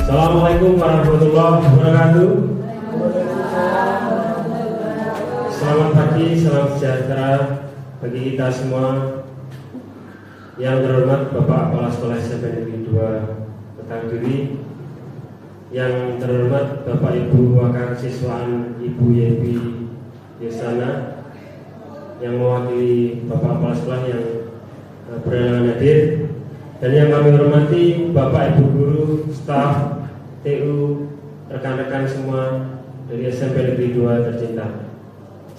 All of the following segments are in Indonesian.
Assalamualaikum warahmatullahi wabarakatuh. Selamat pagi, salam sejahtera bagi kita semua. Yang terhormat Bapak Kepala Sekolah SMP Negeri 2 Ketangduri, yang terhormat Bapak Ibu Wakil Siswaan Ibu Yepi Yosana, yang mewakili Bapak Kepala Sekolah yang berhalangan hadir, dan yang kami hormati Bapak Ibu Guru, staf, TU, rekan-rekan semua dari SMP Negeri 2 tercinta.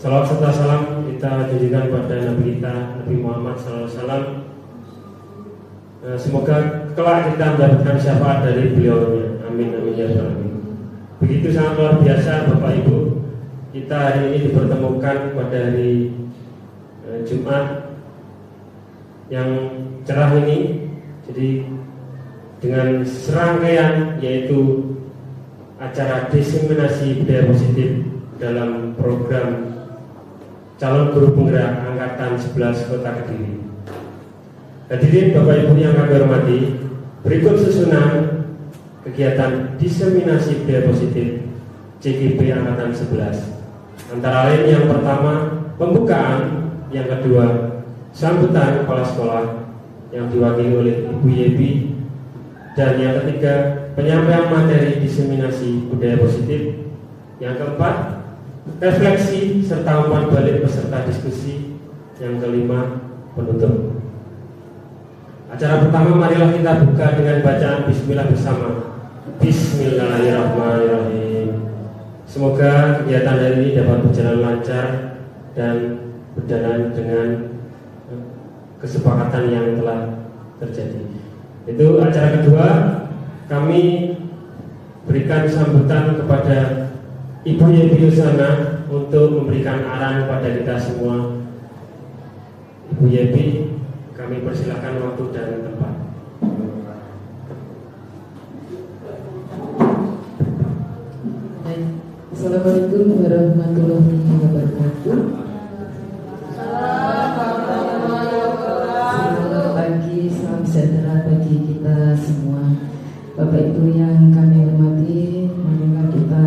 Salawat serta salam kita tujukan pada Nabi kita, Nabi Muhammad SAW. Semoga kelak kita mendapatkan syafaat dari beliau-Nya. Amin, amin ya rabbal alamin. Begitu sangat luar biasa Bapak Ibu, kita hari ini dipertemukan pada hari Jumat yang cerah ini. Jadi dengan serangkaian yaitu acara diseminasi budaya positif dalam program calon guru penggerak angkatan 11 Kota Kediri. Hadirin Bapak Ibu yang kami hormati, berikut susunan kegiatan diseminasi budaya positif CGP angkatan 11. Antara lain yang pertama pembukaan, yang kedua sambutan kepala sekolah yang diwakili oleh Ibu Yepi, dan yang ketiga penyampaian materi diseminasi budaya positif, yang keempat refleksi serta umpan balik peserta diskusi, yang kelima penutup. Acara pertama marilah kita buka dengan bacaan bismillah bersama. Bismillahirrahmanirrahim. Semoga kegiatan hari ini dapat berjalan lancar dan berjalan dengan kesepakatan yang telah terjadi. Itu acara kedua, kami berikan sambutan kepada Ibu Yepi Yosana untuk memberikan arahan kepada kita semua. Ibu Yepi, kami persilahkan waktu dan tempat. Assalamualaikum warahmatullahi wabarakatuh. Selamat pagi, salam sejahtera bagi kita semua. Bapak Ibu yang kami hormati, marilah kita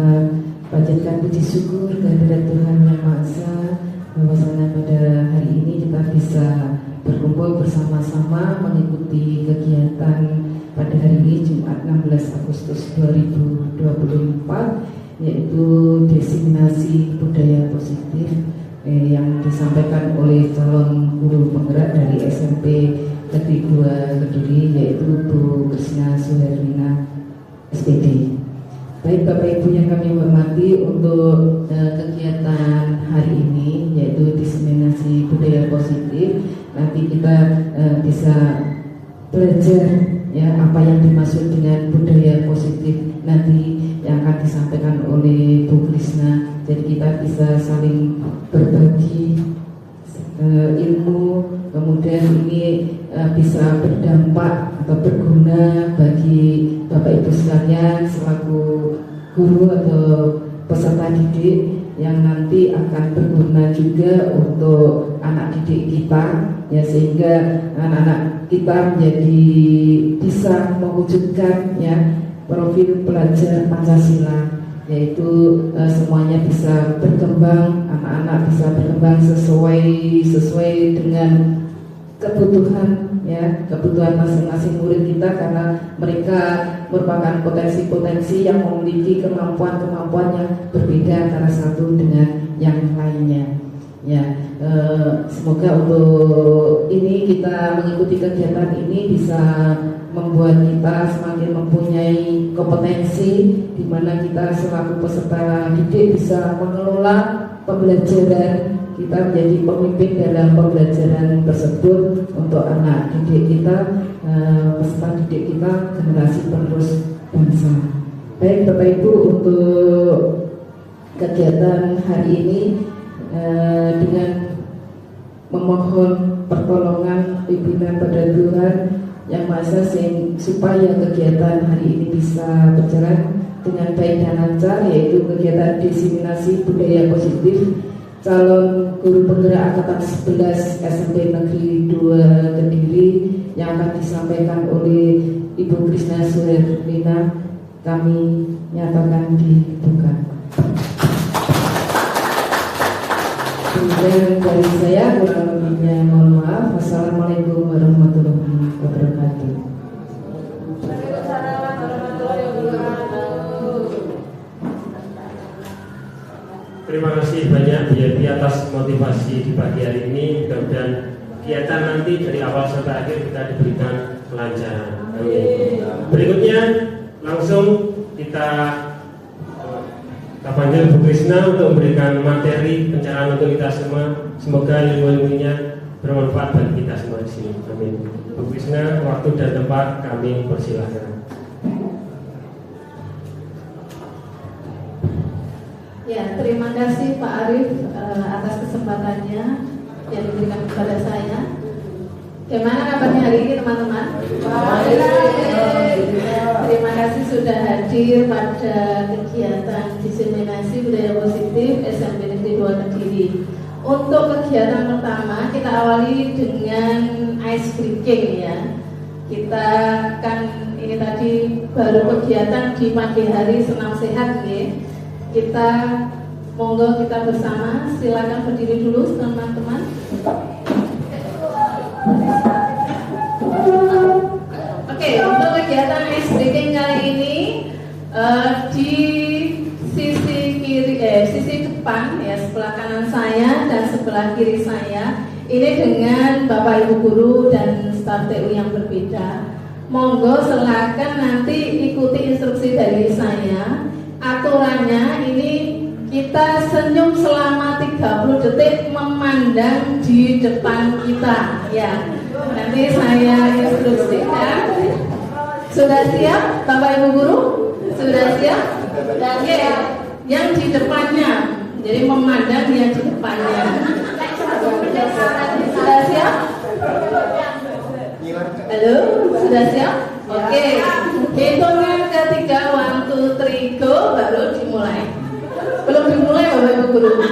panjatkan puji syukur kehadirat Tuhan Yang Maha Esa, bahwasanya pada hari ini kita bisa berkumpul bersama-sama mengikuti kegiatan pada hari ini Jumat 16 Agustus 2024, yaitu diseminasi budaya positif yang disampaikan oleh calon guru penggerak dari SMP Negeri 2 Kediri, yaitu Bu Krisna Suherlina SPD. Baik Bapak Ibu yang kami hormati, untuk kegiatan hari ini yaitu diseminasi budaya positif, nanti kita bisa belajar ya apa yang dimaksud dengan budaya positif nanti yang akan disampaikan oleh Bu Krisna. Jadi kita bisa saling berbagi ilmu, kemudian ini bisa berdampak atau berguna bagi Bapak Ibu sekalian selaku guru atau peserta didik, yang nanti akan berguna juga untuk anak didik kita ya, sehingga anak-anak kita menjadi bisa mewujudkan ya profil pelajar Pancasila, yaitu semuanya bisa berkembang, anak-anak bisa berkembang sesuai dengan kebutuhan ya, kebutuhan masing-masing murid kita, karena mereka merupakan potensi-potensi yang memiliki kemampuan-kemampuan yang berbeda antara satu dengan yang lainnya ya. Semoga untuk ini kita mengikuti kegiatan ini bisa membuat kita semakin mempunyai kompetensi, di mana kita selaku peserta didik bisa mengelola pembelajaran kita, menjadi pemimpin dalam pembelajaran tersebut untuk anak didik kita, peserta didik kita, generasi penerus bangsa. Baik Bapak Ibu, untuk kegiatan hari ini dengan memohon pertolongan pimpinan pada Tuhan Yang Maha Esa, supaya kegiatan hari ini bisa berjalan dengan baik dan lancar, yaitu kegiatan diseminasi budaya positif calon guru penggerak angkatan 11 SMP Negeri 2 Kediri, yang akan disampaikan oleh Ibu Krisna Suherlina kami nyatakan dibuka. Kemudian dari saya kurang lebihnya mohon maaf. Wassalamualaikum warahmatullahi wabarakatuh. Terima kasih banyak Bu Yeti atas motivasi di pagi hari ini. Mudah-mudahan kegiatan nanti dari awal sampai akhir kita diberikan kelancaran. Amin. Berikutnya langsung kita panggil Bu Krisna untuk memberikan materi pencerahan untuk kita semua. Semoga ilmu-ilmunya bermanfaat bagi kita semua di sini. Amin. Bu Krisna, waktu dan tempat kami persilahkan. Ya, terima kasih Pak Arif atas kesempatannya yang diberikan kepada saya. Bagaimana kabarnya hari ini teman-teman? Baik. Terima kasih sudah hadir pada kegiatan diseminasi budaya positif SMP Negeri 2 Kediri. Untuk kegiatan pertama kita awali dengan ice breaking ya. Kita kan ini tadi baru kegiatan di pagi hari senam sehat ya. Kita monggo kita bersama, silakan berdiri dulu teman-teman. Oke, untuk kegiatan ice breaking kali ini di sisi kiri, sisi depan ya, sebelah kanan saya dan sebelah kiri saya ini dengan Bapak Ibu guru dan staf TU yang berbeda. Monggo silakan nanti ikuti instruksi dari saya. Aturannya ini kita senyum selama 30 detik memandang di depan kita ya. Nanti saya instruksikan. Sudah siap Bapak Ibu guru? Sudah siap? Oke, yang di depannya. Jadi memandang yang di depannya. Sudah siap? Halo, sudah siap? Oke. Hitungan ketiga 1, 2, 3 go baru dimulai. Belum dimulai Bapak Ibu guru.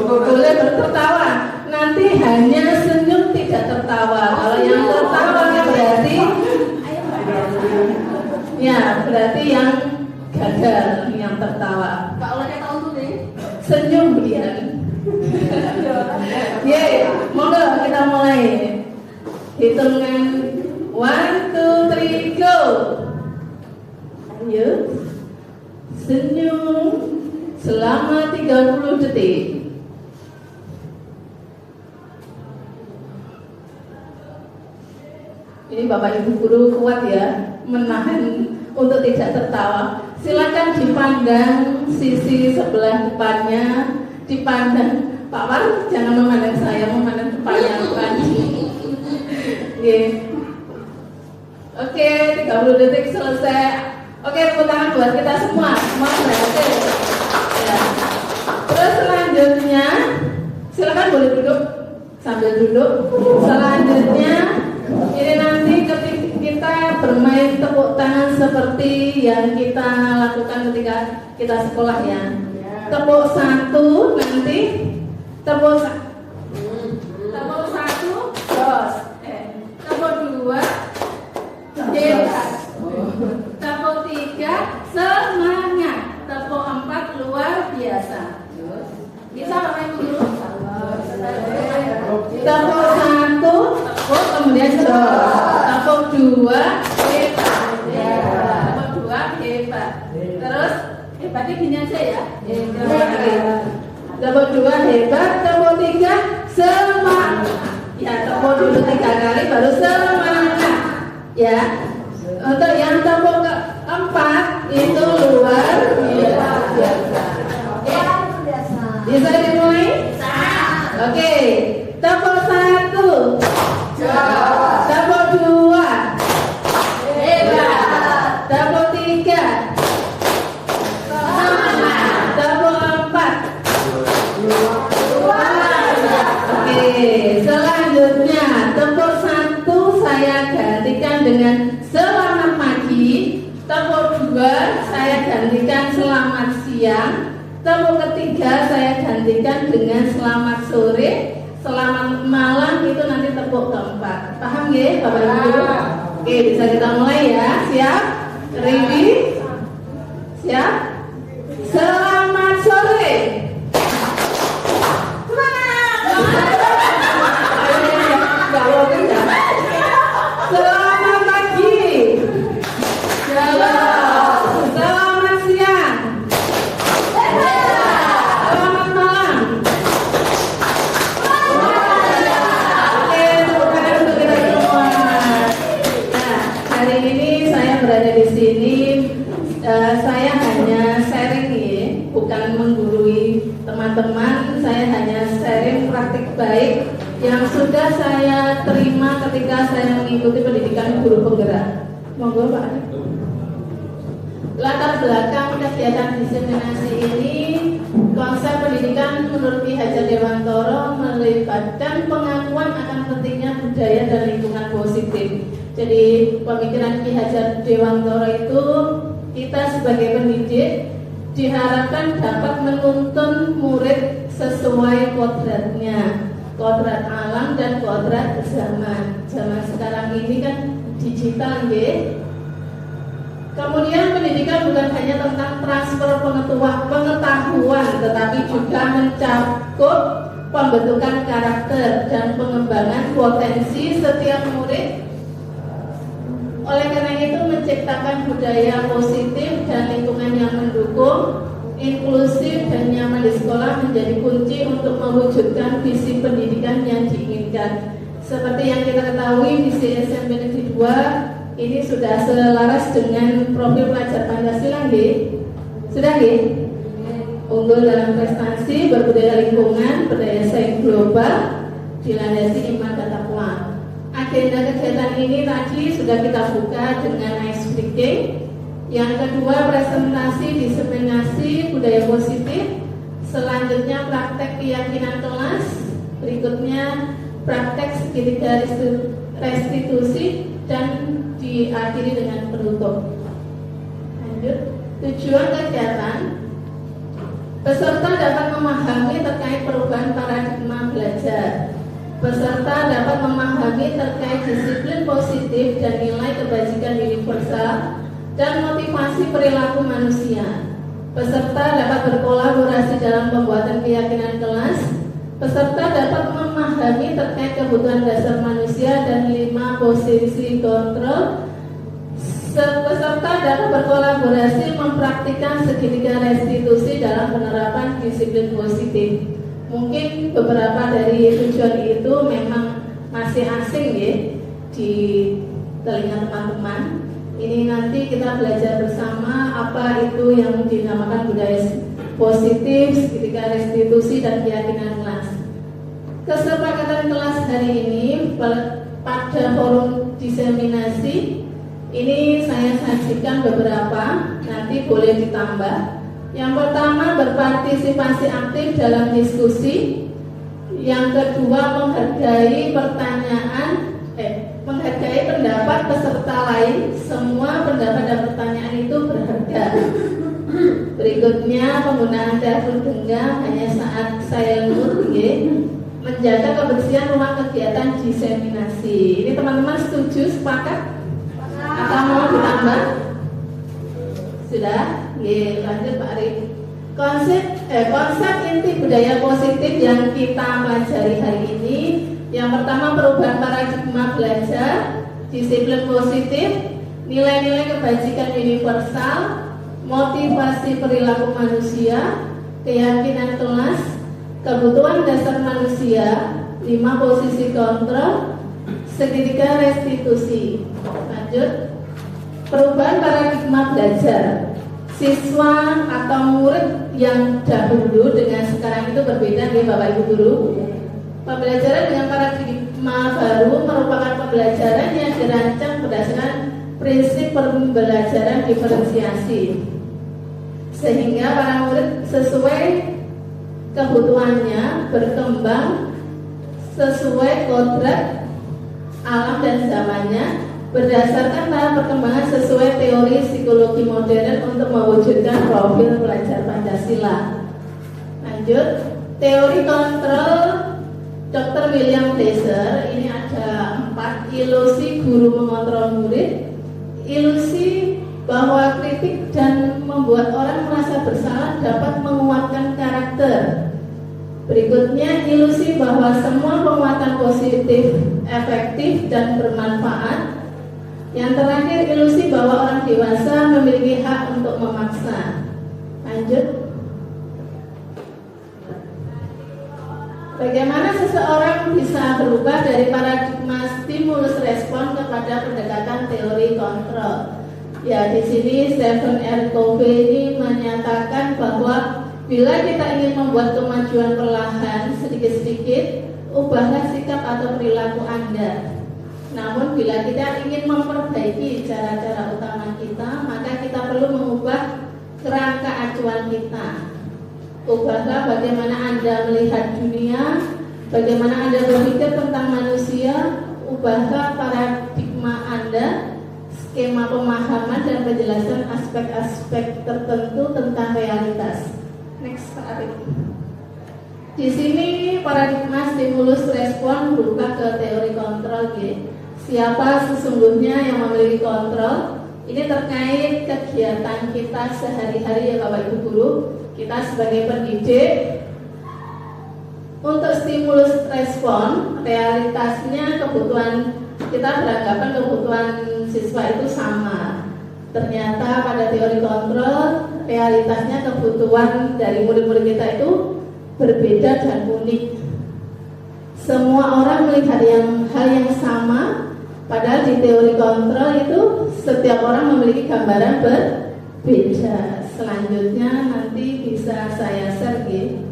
Boleh tertawa. Nanti hanya senyum tidak tertawa. Kalau yang tertawa berarti ya berarti yang gagal yang tertawa. Pak Olehnya tahu tuh deh. Senyum dia. Ye, monggo kita mulai. Hitungan 1, 2, 3 go. Ayo. Senyum selama 30 detik. Ini Bapak Ibu guru kuat ya menahan untuk tidak tertawa. Silakan dipandang sisi sebelah depannya, dipandang Pak War, jangan memandang saya, memandang depannya bukan. Oke, 30 detik selesai. Oke, tepuk tangan buat kita semua. Semua berhasil. Ya. Terus selanjutnya, silakan boleh duduk sambil duduk. Selanjutnya, ini nanti ketika kita bermain tepuk tangan seperti yang kita lakukan ketika kita sekolah ya. Tepuk 1 nanti, tepuk 1, terus, tepuk 2, bebas. Tepuk 3, semangat. Tepuk 4, luar biasa. Bisa Bapak Ibu guru? Tepuk 1, tepuk kemudian jos. Tepuk 2, hebat. Tepuk 2, hebat. Terus hebatnya gini aja ya. Tepuk 2, hebat. Tepuk 3, semangat. Ya, tepuk dulu 3 kali baru semangat. Ya. Untuk yang tepuk keempat itu luar biasa. Bisa dimulai? Oke. Tepuk 1, tepuk 2, hebat. Tepuk 3, semangat. Tepuk 4, oke. Selanjutnya tepuk 1 saya gantikan dengan selamat pagi. Tepuk 2 saya gantikan selamat siang. Tepuk ketiga saya gantikan dengan selamat sore. Selamat malam itu nanti tepuk keempat. Paham ya Bapak Ibu? Oke, bisa kita mulai ya. Siap? Ready? Siap? Selamat sore. Selamat pagi. Selamat siang. Selamat malam. Oke, tepuk tangan untuk kita semua. Nah, hari ini saya berada di sini. Saya hanya sharing ya, bukan menggurui teman-teman. Saya hanya sharing praktik baik yang sudah saya terima ketika saya mengikuti pendidikan guru penggerak. Monggo Pak. Latar belakang kegiatan diseminasi ini, konsep pendidikan menurut Ki Hajar Dewantara melibatkan pengakuan akan pentingnya budaya dan lingkungan positif. Jadi pemikiran Ki Hajar Dewantara itu, kita sebagai pendidik diharapkan dapat menuntun murid sesuai kodratnya, kodrat alam dan kodrat zaman. Zaman sekarang ini kan digital ya. Kemudian pendidikan bukan hanya tentang transfer pengetahuan, tetapi juga mencakup pembentukan karakter dan pengembangan potensi setiap murid. Oleh karena itu menciptakan budaya positif dan lingkungan yang mendukung, inklusif dan nyaman di sekolah menjadi kunci untuk mewujudkan visi pendidikan yang diinginkan. Seperti yang kita ketahui, visi SMP Negeri 2 ini sudah selaras dengan profil pelajar Pancasila, nggih? Sudah nggih? Unggul dalam prestasi, berbudaya lingkungan, berdaya saing global, dilandasi iman dan takwa. Agenda kegiatan ini tadi sudah kita buka dengan ice breaking. Yang kedua, presentasi diseminasi budaya positif. Selanjutnya praktek keyakinan kelas. Berikutnya praktek segitiga restitusi dan diakhiri dengan penutup. Lanjut. Tujuan kegiatan: peserta dapat memahami terkait perubahan paradigma belajar. Peserta dapat memahami terkait disiplin positif dan nilai kebajikan universal dan motivasi perilaku manusia. Peserta dapat berkolaborasi dalam pembuatan keyakinan kelas. Peserta dapat memahami terkait kebutuhan dasar manusia dan 5 posisi kontrol. Peserta dapat berkolaborasi mempraktikkan segitiga restitusi dalam penerapan disiplin positif. Mungkin beberapa dari tujuan itu memang masih asing ya di telinga teman-teman. Ini nanti kita belajar bersama apa itu yang dinamakan budaya positif, segitiga restitusi dan keyakinan kelas. Kesepakatan kelas hari ini pada forum diseminasi ini saya sajikan beberapa, nanti boleh ditambah. Yang pertama, berpartisipasi aktif dalam diskusi. Yang kedua, menghargai menghargai pendapat peserta lain. Semua pendapat dan pertanyaan itu berharga. Berikutnya, penggunaan telepon genggam hanya saat silent, menjaga kebersihan ruang kegiatan diseminasi. Ini teman-teman setuju, sepakat? Atau mau ditambah? Sudah? Lanjut Pak Arif. Konsep inti budaya positif yang kita pelajari hari ini, yang pertama perubahan paradigma belajar, disiplin positif, nilai-nilai kebajikan universal, motivasi perilaku manusia, keyakinan kelas, kebutuhan dasar manusia, 5 posisi kontrol, segitiga restitusi. Lanjut. Perubahan paradigma belajar. Siswa atau murid yang dahulu dengan sekarang itu berbeda ya Bapak Ibu Guru. Pembelajaran dengan paradigma baru merupakan pembelajaran yang dirancang berdasarkan prinsip pembelajaran diferensiasi, sehingga para murid sesuai kebutuhannya berkembang sesuai kodrat alam dan zamannya, berdasarkan tahap perkembangan sesuai teori psikologi modern untuk mewujudkan profil pelajar Pancasila. Lanjut, teori kontrol Dr. William Blaser. Ini ada 4 ilusi guru mengontrol murid. Ilusi bahwa kritik dan membuat orang merasa bersalah dapat menguatkan karakter. Berikutnya, ilusi bahwa semua penguatan positif, efektif, dan bermanfaat. Yang terakhir, ilusi bahwa orang dewasa memiliki hak untuk memaksa. Lanjut. Bagaimana seseorang bisa berubah dari paradigma stimulus respon kepada pendekatan teori kontrol? Ya, di sini Stephen R. Covey ini menyatakan bahwa bila kita ingin membuat kemajuan perlahan sedikit-sedikit, ubahlah sikap atau perilaku Anda. Namun bila kita ingin memperbaiki cara-cara utama kita, maka kita perlu mengubah kerangka acuan kita. Ubahlah bagaimana Anda melihat dunia, bagaimana Anda berpikir tentang manusia. Ubahlah paradigma Anda, skema pemahaman dan penjelasan aspek-aspek tertentu tentang realitas. Next, Pak Arif. Di sini paradigma stimulus respon berubah ke teori kontrol. Siapa sesungguhnya yang memiliki kontrol? Ini terkait kegiatan kita sehari-hari ya Bapak Ibu Guru. Kita sebagai pendidik, untuk stimulus respon, realitasnya kebutuhan kita beranggapan kebutuhan siswa itu sama. Ternyata pada teori kontrol, realitasnya kebutuhan dari murid-murid kita itu berbeda dan unik. Semua orang melihat hal yang sama, padahal di teori kontrol itu setiap orang memiliki gambaran berbeda. Selanjutnya nanti bisa saya share.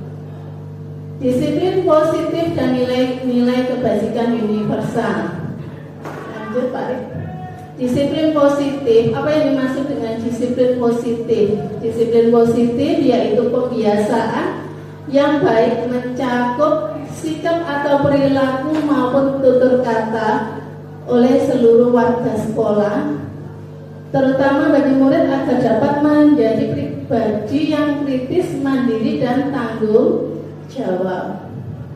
Disiplin positif dan nilai kebajikan universal. Lanjut Pak Rik. Disiplin positif, apa yang dimaksud dengan disiplin positif? Disiplin positif yaitu pembiasaan yang baik mencakup sikap atau perilaku maupun tutur kata oleh seluruh warga sekolah, terutama bagi murid agar dapat menjadi pribadi yang kritis, mandiri, dan tanggung jawab.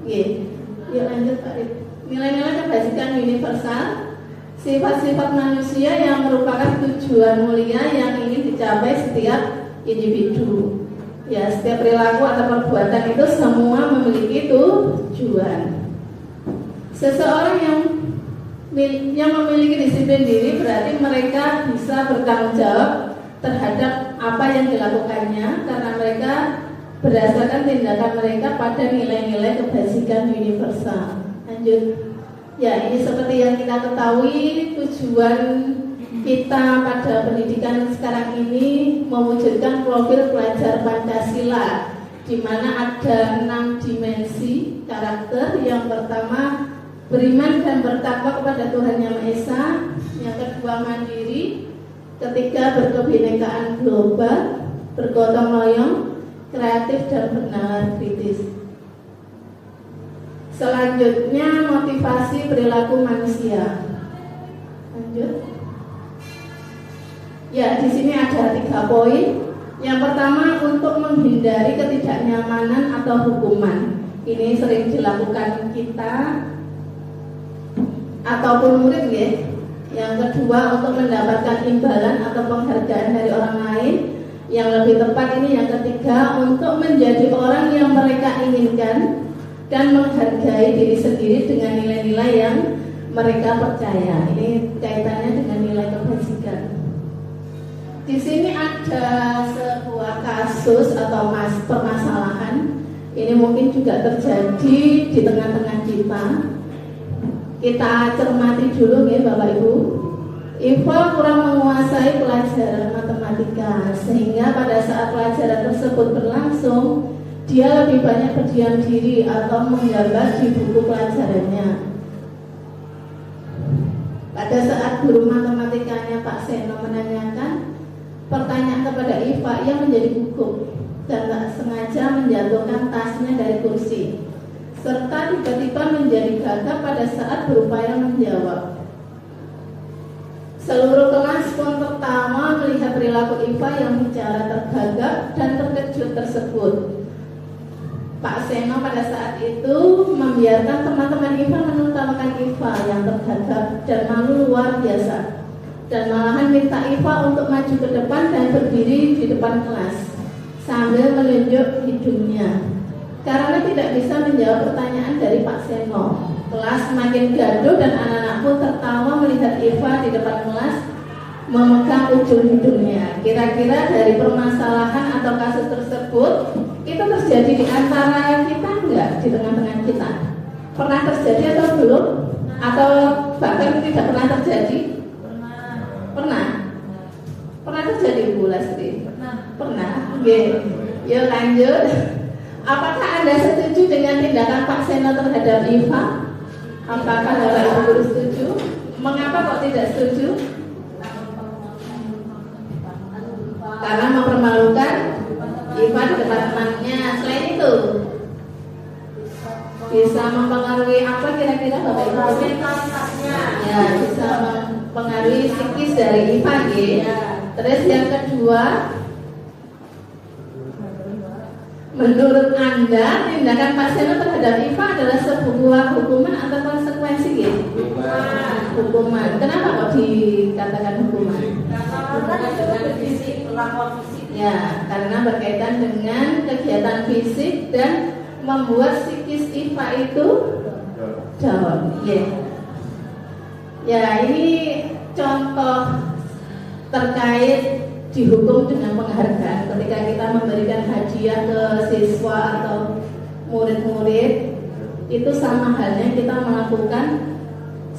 Yuk lanjut Pak Rik. Nilai-nilai kebajikan universal, sifat-sifat manusia yang merupakan tujuan mulia yang ingin dicapai setiap individu. Ya, setiap perilaku atau perbuatan itu semua memiliki tujuan. Seseorang yang memiliki disiplin diri berarti mereka bisa bertanggung jawab terhadap apa yang dilakukannya karena mereka berdasarkan tindakan mereka pada nilai-nilai kebajikan universal. Lanjut. Ya, ini seperti yang kita ketahui, tujuan kita pada pendidikan sekarang ini mewujudkan profil pelajar Pancasila, di mana ada 6 dimensi karakter. Yang pertama, beriman dan bertakwa kepada Tuhan Yang Maha Esa. Yang kedua, mandiri. Ketiga, berkebinekaan global, bergotong royong, kreatif dan bernalar kritis. Selanjutnya, motivasi perilaku manusia. Lanjut. Ya, di sini ada 3 poin. Yang pertama, untuk menghindari ketidaknyamanan atau hukuman. Ini sering dilakukan kita ataupun murid ya. Yang kedua, untuk mendapatkan imbalan atau penghargaan dari orang lain. Yang lebih tepat ini yang ketiga, untuk menjadi orang yang mereka inginkan dan menghargai diri sendiri dengan nilai-nilai yang mereka percaya. Ini kaitannya dengan nilai kebajikan. Di sini ada sebuah kasus atau permasalahan. Ini mungkin juga terjadi di tengah-tengah kita. Kita cermati dulu ya Bapak Ibu. Iva kurang menguasai pelajaran matematika, sehingga pada saat pelajaran tersebut berlangsung, dia lebih banyak berdiam diri atau menggambar di buku pelajarannya. Pada saat guru matematikanya Pak Seno menanyakan pertanyaan kepada Iva, ia menjadi gugup dan tak sengaja menjatuhkan tasnya dari kursi, serta tiba-tiba menjadi gagap pada saat berupaya menjawab. Seluruh kelas pun tertawa melihat perilaku Iva yang bicara tergagap dan terkejut tersebut. Pak Seno pada saat itu membiarkan teman-teman Iva menertawakan Iva yang tergagap dan malu luar biasa. dan malahan minta IFA untuk maju ke depan dan berdiri di depan kelas sambil menunjuk hidungnya karena tidak bisa menjawab pertanyaan dari Pak Seno. Kelas semakin gaduh dan anak-anak pun tertawa melihat IFA di depan kelas memegang ujung hidungnya. Kira-kira dari permasalahan atau kasus tersebut itu terjadi di antara kita enggak, di tengah-tengah kita? Pernah terjadi atau belum? Atau bahkan tidak pernah terjadi? Pernah? Pernah terjadi Bu Lastri? Pernah. Oke. Yuk lanjut. Apakah Anda setuju dengan tindakan Pak Seno terhadap IFA? Apakah Bapak Ibu guru setuju? Mengapa kok tidak setuju? Karena mempermalukan IFA di depan temannya. Selain itu, bisa mempengaruhi apa kira-kira Bapak Ibu? Ya, bisa mempengaruhi psikis dari IFA ya. Terus yang kedua, menurut Anda tindakan Pak Seno terhadap IFA adalah sebuah hukuman atau konsekuensi ya? Hukuman. Kenapa kok dikatakan hukuman? Ya, karena berkaitan dengan kegiatan fisik dan membuat psikis IFA itu down. Ya, ini contoh terkait dihukum dengan penghargaan. Ketika kita memberikan hadiah ke siswa atau murid-murid, itu sama halnya kita melakukan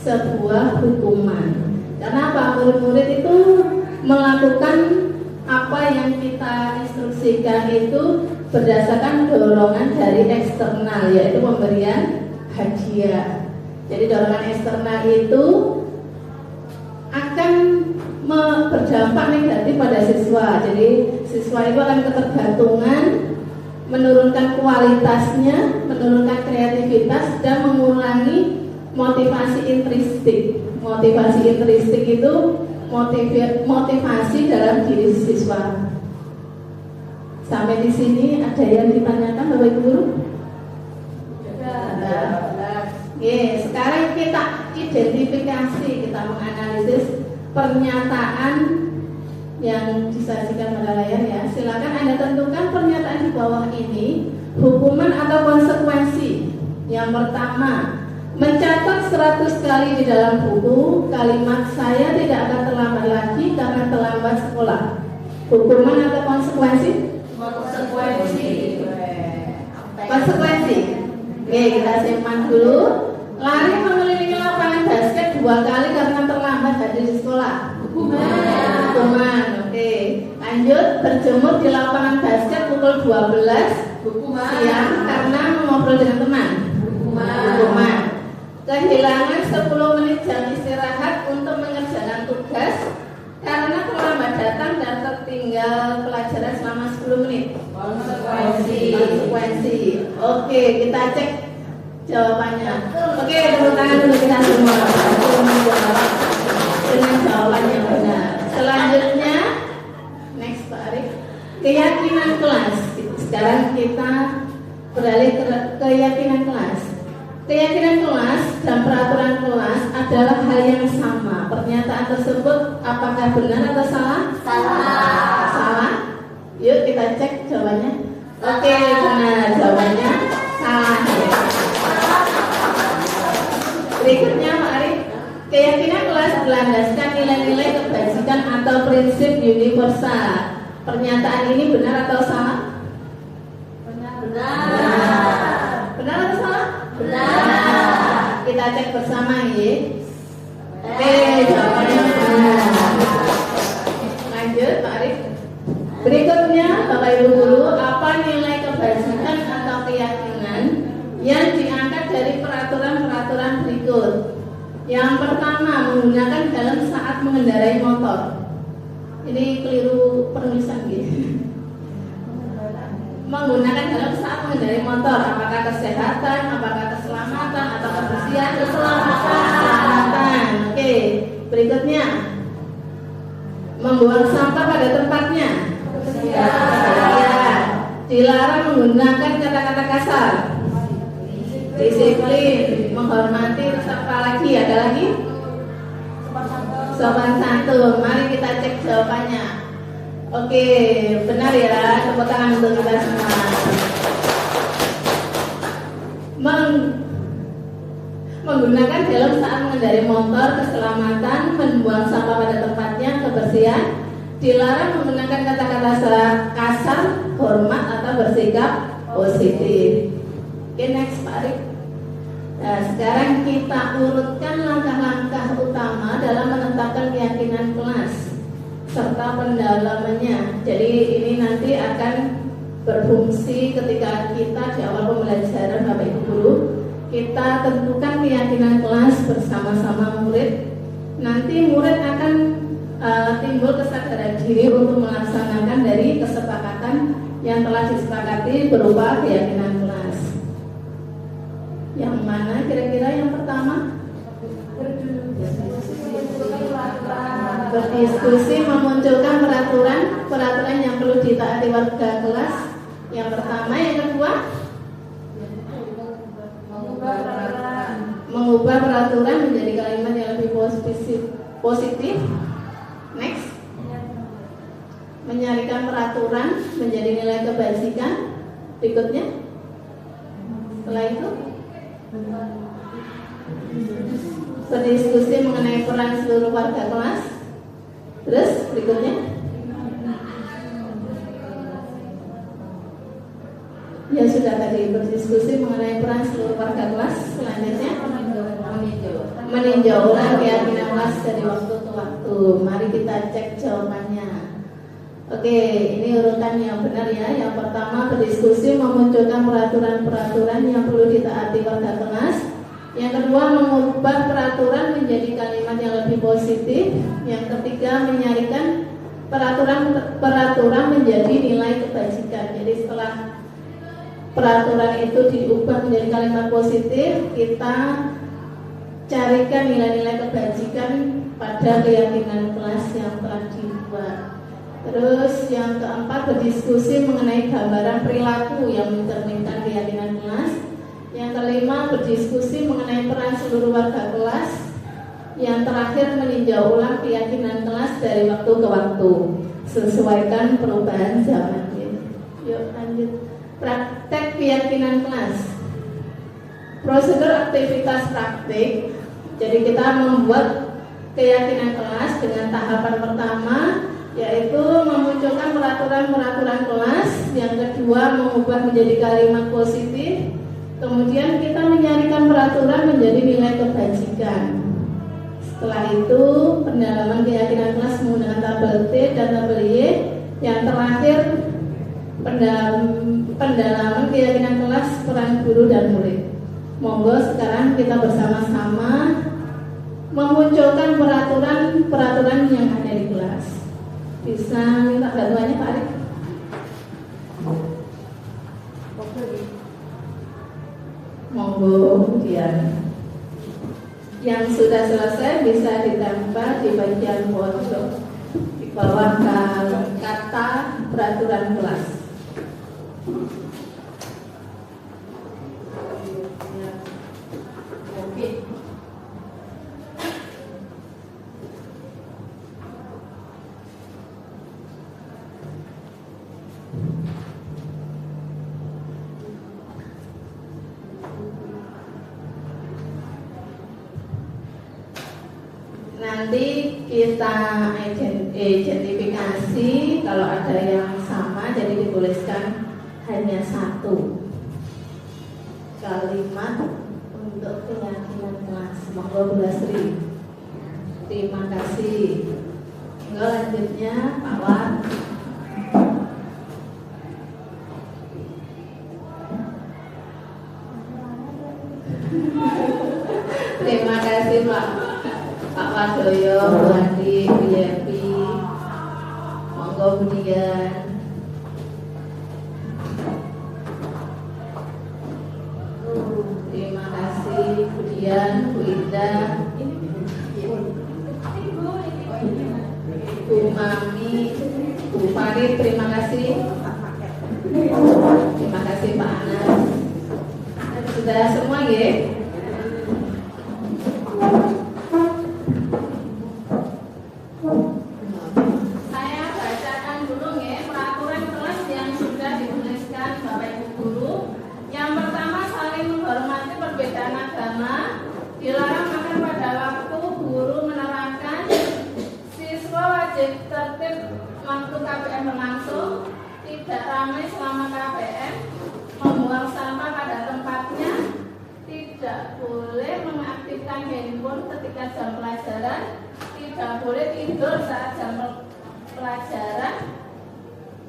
sebuah hukuman. Karena apa? Murid-murid itu melakukan apa yang kita instruksikan itu berdasarkan dorongan dari eksternal, yaitu pemberian hadiah. Jadi dorongan eksternal itu akan berdampak negatif pada siswa. Jadi siswa itu akan ketergantungan, menurunkan kualitasnya, menurunkan kreativitas dan mengurangi motivasi intrinsik. Motivasi intrinsik itu motivasi dalam diri siswa. Sampai di sini ada yang ditanyakan Bapak Ibu guru? Oke, sekarang kita identifikasi, kita menganalisis pernyataan yang disajikan pada layar ya. Silakan Anda tentukan pernyataan di bawah ini hukuman atau konsekuensi. Yang pertama, mencatat 100 kali di dalam buku kalimat saya tidak akan terlambat lagi karena terlambat sekolah. Hukuman atau konsekuensi? Konsekuensi. Oke, kita simpan dulu. Lari mengelilingi lapangan basket 2 kali karena terlambat hadir di sekolah. Hukuman. Oke. Lanjut, berjemur di lapangan basket pukul 12 siang karena mengobrol dengan teman. Hukuman. Kehilangan 10 menit jam istirahat untuk mengerjakan tugas karena terlambat datang dan tertinggal pelajaran selama 10 menit. Konsekuensi. Oke, kita cek jawabannya. Oke, tepuk tangan dulu kita semua dengan jawaban yang benar. Selanjutnya, next Pak Arif, keyakinan kelas. Sekarang kita beralih ke keyakinan kelas. Keyakinan kelas dan peraturan kelas adalah hal yang sama. Pernyataan tersebut apakah benar atau salah? Salah. Yuk kita cek jawabannya. Oke, benar jawabannya salah. Berikutnya Pak Arif, keyakinan kelas berlandaskan nilai-nilai kebajikan atau prinsip universal. Pernyataan ini benar atau salah? Benar atau salah? Benar. Kita cek bersama ya. Oke, jawabannya benar. Lanjut Pak Arif. Berikutnya Bapak Ibu guru, apa nilai kebajikan atau keyakinan yang diangkat dari peraturan-peraturan berikut? Yang pertama, menggunakan helm saat mengendarai motor. Ini keliru penulisan gitu. Menggunakan helm saat mengendarai motor, apakah kesehatan, apakah keselamatan, atau kebersihan? Keselamatan. Oke, berikutnya, membuang sampah pada tempatnya. Ya. Dilarang menggunakan kata-kata kasar. Disiplin, menghormati, terus apa lagi? Ada lagi? Sopan santun. Mari kita cek jawabannya. Oke, benar ya. Tepuk tangan untuk kita semua. Menggunakan helm saat mengendarai motor, keselamatan, membuang sampah pada tempatnya, kebersihan. Dilarang menggunakan kata-kata kasar, hormat atau bersikap positif. Oke, next Pak Arif. Nah, sekarang kita urutkan langkah-langkah utama dalam menetapkan keyakinan kelas serta pendalamannya. Jadi ini nanti akan berfungsi ketika kita di awal pembelajaran Bapak Ibu Guru. Kita tentukan keyakinan kelas bersama-sama murid. Nanti murid akan timbul kesadaran diri untuk melaksanakan dari kesepakatan yang telah disepakati berupa keyakinan kelas. Yang mana kira-kira yang pertama? Berdiskusi memunculkan peraturan yang perlu ditaati warga kelas. Yang pertama, yang kedua, mengubah peraturan menjadi kalimat yang lebih positif. Next, menyarikan peraturan menjadi nilai kebajikan. Berikutnya, setelah itu berdiskusi mengenai peran seluruh warga kelas. Terus berikutnya, ya sudah tadi berdiskusi mengenai peran seluruh warga kelas. Selanjutnya meninjau ulang keyakinan kelas dari waktu ke waktu. Mari kita cek jawabannya. Oke, ini urutan yang benar ya. Yang pertama, berdiskusi memunculkan peraturan-peraturan yang perlu ditaati warga kelas. Yang kedua, mengubah peraturan menjadi kalimat yang lebih positif. Yang ketiga, menyarikan peraturan menjadi nilai kebajikan. Jadi setelah peraturan itu diubah menjadi kalimat positif, kita carikan nilai-nilai kebajikan pada keyakinan kelas yang telah dibuat. Terus yang keempat, berdiskusi mengenai gambaran perilaku yang mencerminkan keyakinan kelas. Yang kelima, berdiskusi mengenai peran seluruh warga kelas. Yang terakhir, meninjau ulang keyakinan kelas dari waktu ke waktu, sesuaikan perubahan zaman. Yuk lanjut. Praktek keyakinan kelas. Prosedur aktivitas praktik. Jadi kita membuat keyakinan kelas dengan tahapan pertama, yaitu memunculkan peraturan-peraturan kelas. Yang kedua, mengubah menjadi kalimat positif. Kemudian kita menyarikan peraturan menjadi nilai kebajikan. Setelah itu, pendalaman keyakinan kelas menggunakan tabel T dan tabel Y. Yang terakhir, pendalaman keyakinan kelas peran guru dan murid. Monggo sekarang kita bersama-sama memunculkan peraturan yang ada di kelas. Bisa minta bantuannya Pak Arif? Monggo, kemudian yang sudah selesai bisa ditempel di bagian pojok di bawah kata peraturan kelas. Oke. Nanti kita identifikasi kalau ada yang sama, jadi dituliskan hanya satu kalimat untuk keyakinan kelas. Monggo Bu Lasri. Terima kasih. Monggo lanjutnya Pak Wan. Terima kasih Pak Wadoyo, Bu Andi, Bu Yepi. Monggo Bu Dian. Terima kasih Bu Dian, Bu Indah, Bu Mami, Bu Farid. Terima kasih. Terima kasih Pak Anas. Sudah semua ya? tertib waktu KPM berlangsung, tidak ramai selama KPM, membuang sampah pada tempatnya, tidak boleh mengaktifkan handphone ketika jam pelajaran, tidak boleh tidur saat jam pelajaran,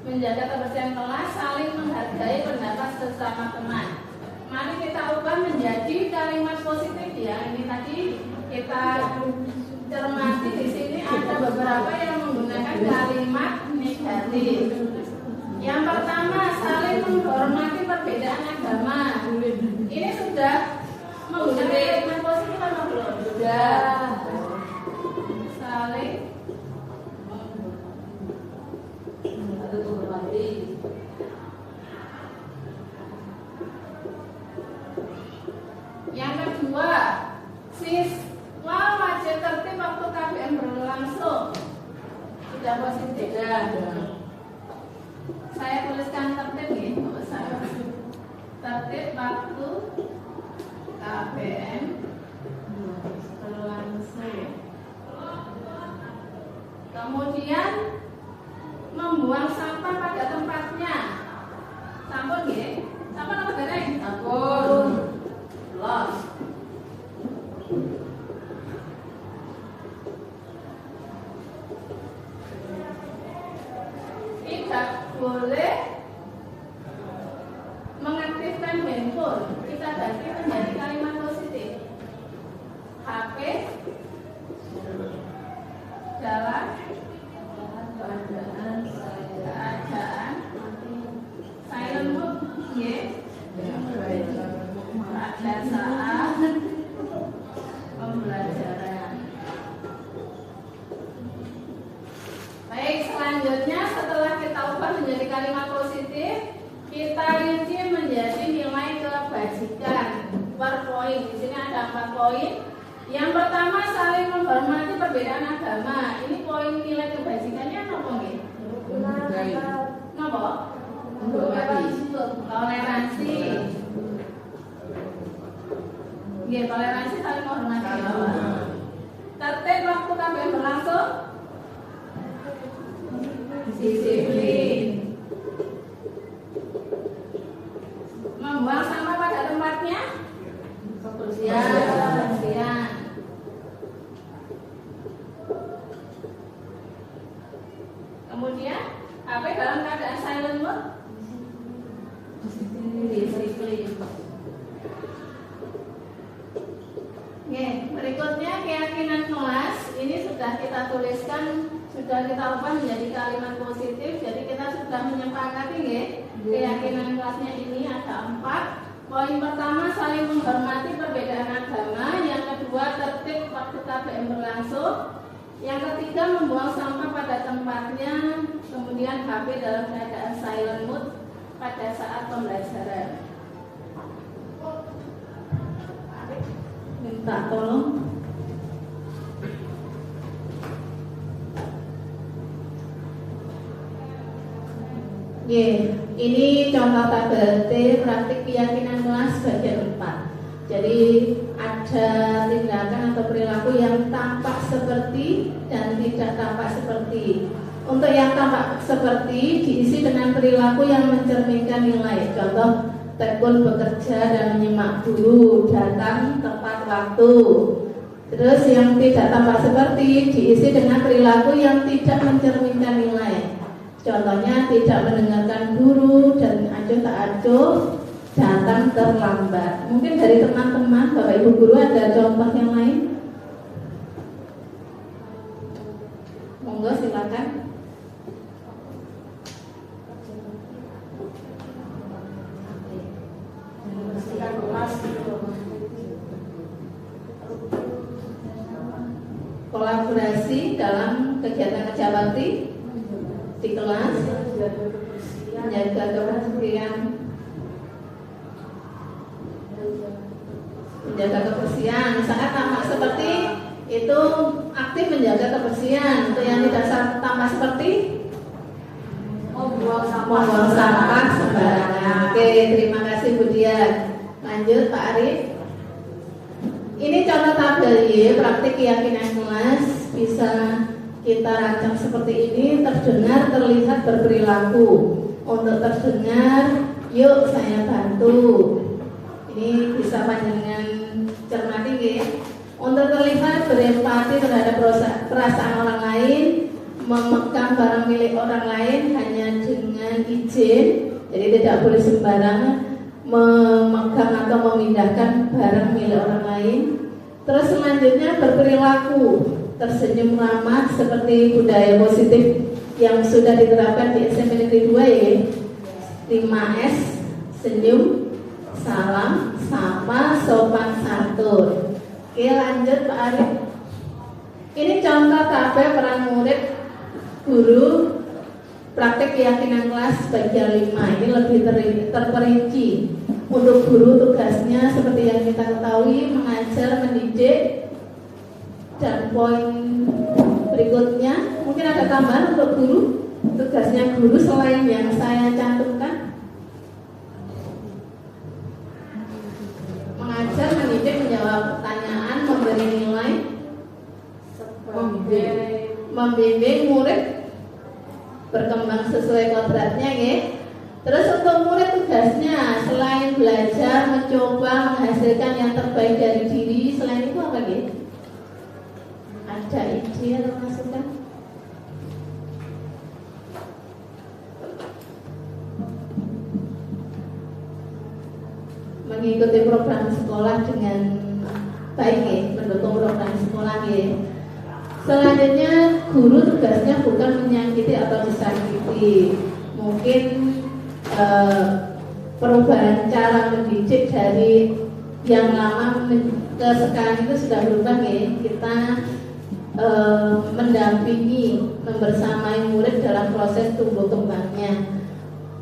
menjaga kebersihan kelas, saling menghargai pendapat sesama teman. Mari kita ubah menjadi kalimat positif ya. Ini tadi kita cermati di sini ada beberapa yang menggunakan kalimat negatif. Yang pertama, saling menghormati perbedaan agama. Ini sudah menggunakan kalimat positif atau belum? Sudah. Saling menghormati. Yang kedua, siswa wajib tertib waktu KPM berlangsung. Sudah positif tidak? Saya tuliskan tertib nih, saya tertib waktu KPM berlangsung. Kemudian membuang sampah pada tempatnya. Sampun nggih? Sampun apa dereng? Sampun. Los. Tidak boleh mengaktifkan handphone. Kita ganti menjadi kalimat positif. HP dalam keadaan silent mode, pada saat pembelajaran. Baik, selanjutnya setelah kita ubah menjadi kalimat positif, kita rinci menjadi nilai kebajikan per poin. Di sini ada 4 poin. Yang pertama, saling menghormati perbedaan agama. Ini poin nilai kebajikannya apa nggih? Napa? Toleransi. Nggih, toleransi saling menghormati. Tertib waktu KPM berlangsung. Disiplin. Membuang sampah pada tempatnya. Kebersihan. Kemudian HP dalam keadaan silent mode. Disiplin. Oke, berikutnya keyakinan kelas. Ini sudah kita tuliskan, sudah kita ubah menjadi kalimat positif. Jadi kita sudah menyepakati nggih, keyakinan kelasnya ini ada 4. Poin pertama, saling menghormati perbedaan agama. Yang kedua, tertib waktu KPM berlangsung. Yang ketiga, membuang sampah pada tempatnya. Kemudian HP dalam keadaan silent mode pada saat pembelajaran. Minta tolong. Ini contoh tabel T praktik keyakinan kelas bagian 4. Jadi ada tindakan atau perilaku yang tampak seperti dan tidak tampak seperti. Untuk yang tampak seperti diisi dengan perilaku yang mencerminkan nilai. Contoh, tekun bekerja dan menyimak guru, datang tepat waktu. Terus yang tidak tampak seperti diisi dengan perilaku yang tidak mencerminkan nilai. Contohnya, tidak mendengarkan guru dan acuh tak acuh, datang terlambat. Mungkin dari teman-teman, Bapak Ibu guru ada contoh yang lain? Monggo silakan. Kolaborasi dalam kegiatan kerja bakti di kelas, menjaga kebersihan, misalkan tampak seperti itu aktif menjaga kebersihan. Untuk yang tidak tampak seperti membuang sampah sembarangan. Oke, terima kasih Bu Dian. Lanjut Pak Arif. Ini contoh tabel Y, praktik keyakinan kelas. Bisa kita rancang seperti ini terdengar, terlihat, berperilaku. Untuk terdengar, yuk saya bantu. Ini bisa panjenengan cermati nggih. Untuk terlihat, berempati terhadap perasaan orang lain, memegang barang milik orang lain hanya dengan izin, jadi tidak boleh sembarangan memegang atau memindahkan barang milik orang lain. Terus selanjutnya berperilaku, tersenyum ramah seperti budaya positif yang sudah diterapkan di SMP Negeri 2 ya. 5S, senyum, salam, sapa, sopan santun. Oke, lanjut Pak Arif. Ini contoh tabel peran murid guru praktek keyakinan kelas bagian 5. Ini lebih terperinci. Untuk guru tugasnya seperti yang kita ketahui, mengajar, mendidik. Dan poin berikutnya, mungkin ada tambahan untuk guru. Tugasnya guru selain yang saya cantumkan, mengajar, mendidik, menjawab pertanyaan, memberi nilai, membimbing murid berkembang sesuai kodratnya ya. Terus untuk murid tugasnya selain belajar, mencoba menghasilkan yang terbaik dari diri, selain itu apa ya? Ada ide atau masukan? Mengikuti program sekolah dengan baik ya, mendukung program sekolah ya. Selanjutnya guru tugasnya bukan menyakiti atau disakiti. Mungkin perubahan cara mendidik dari yang lama ke sekarang itu sudah berubah ya. Kita mendampingi, membersamai murid dalam proses tumbuh kembangnya.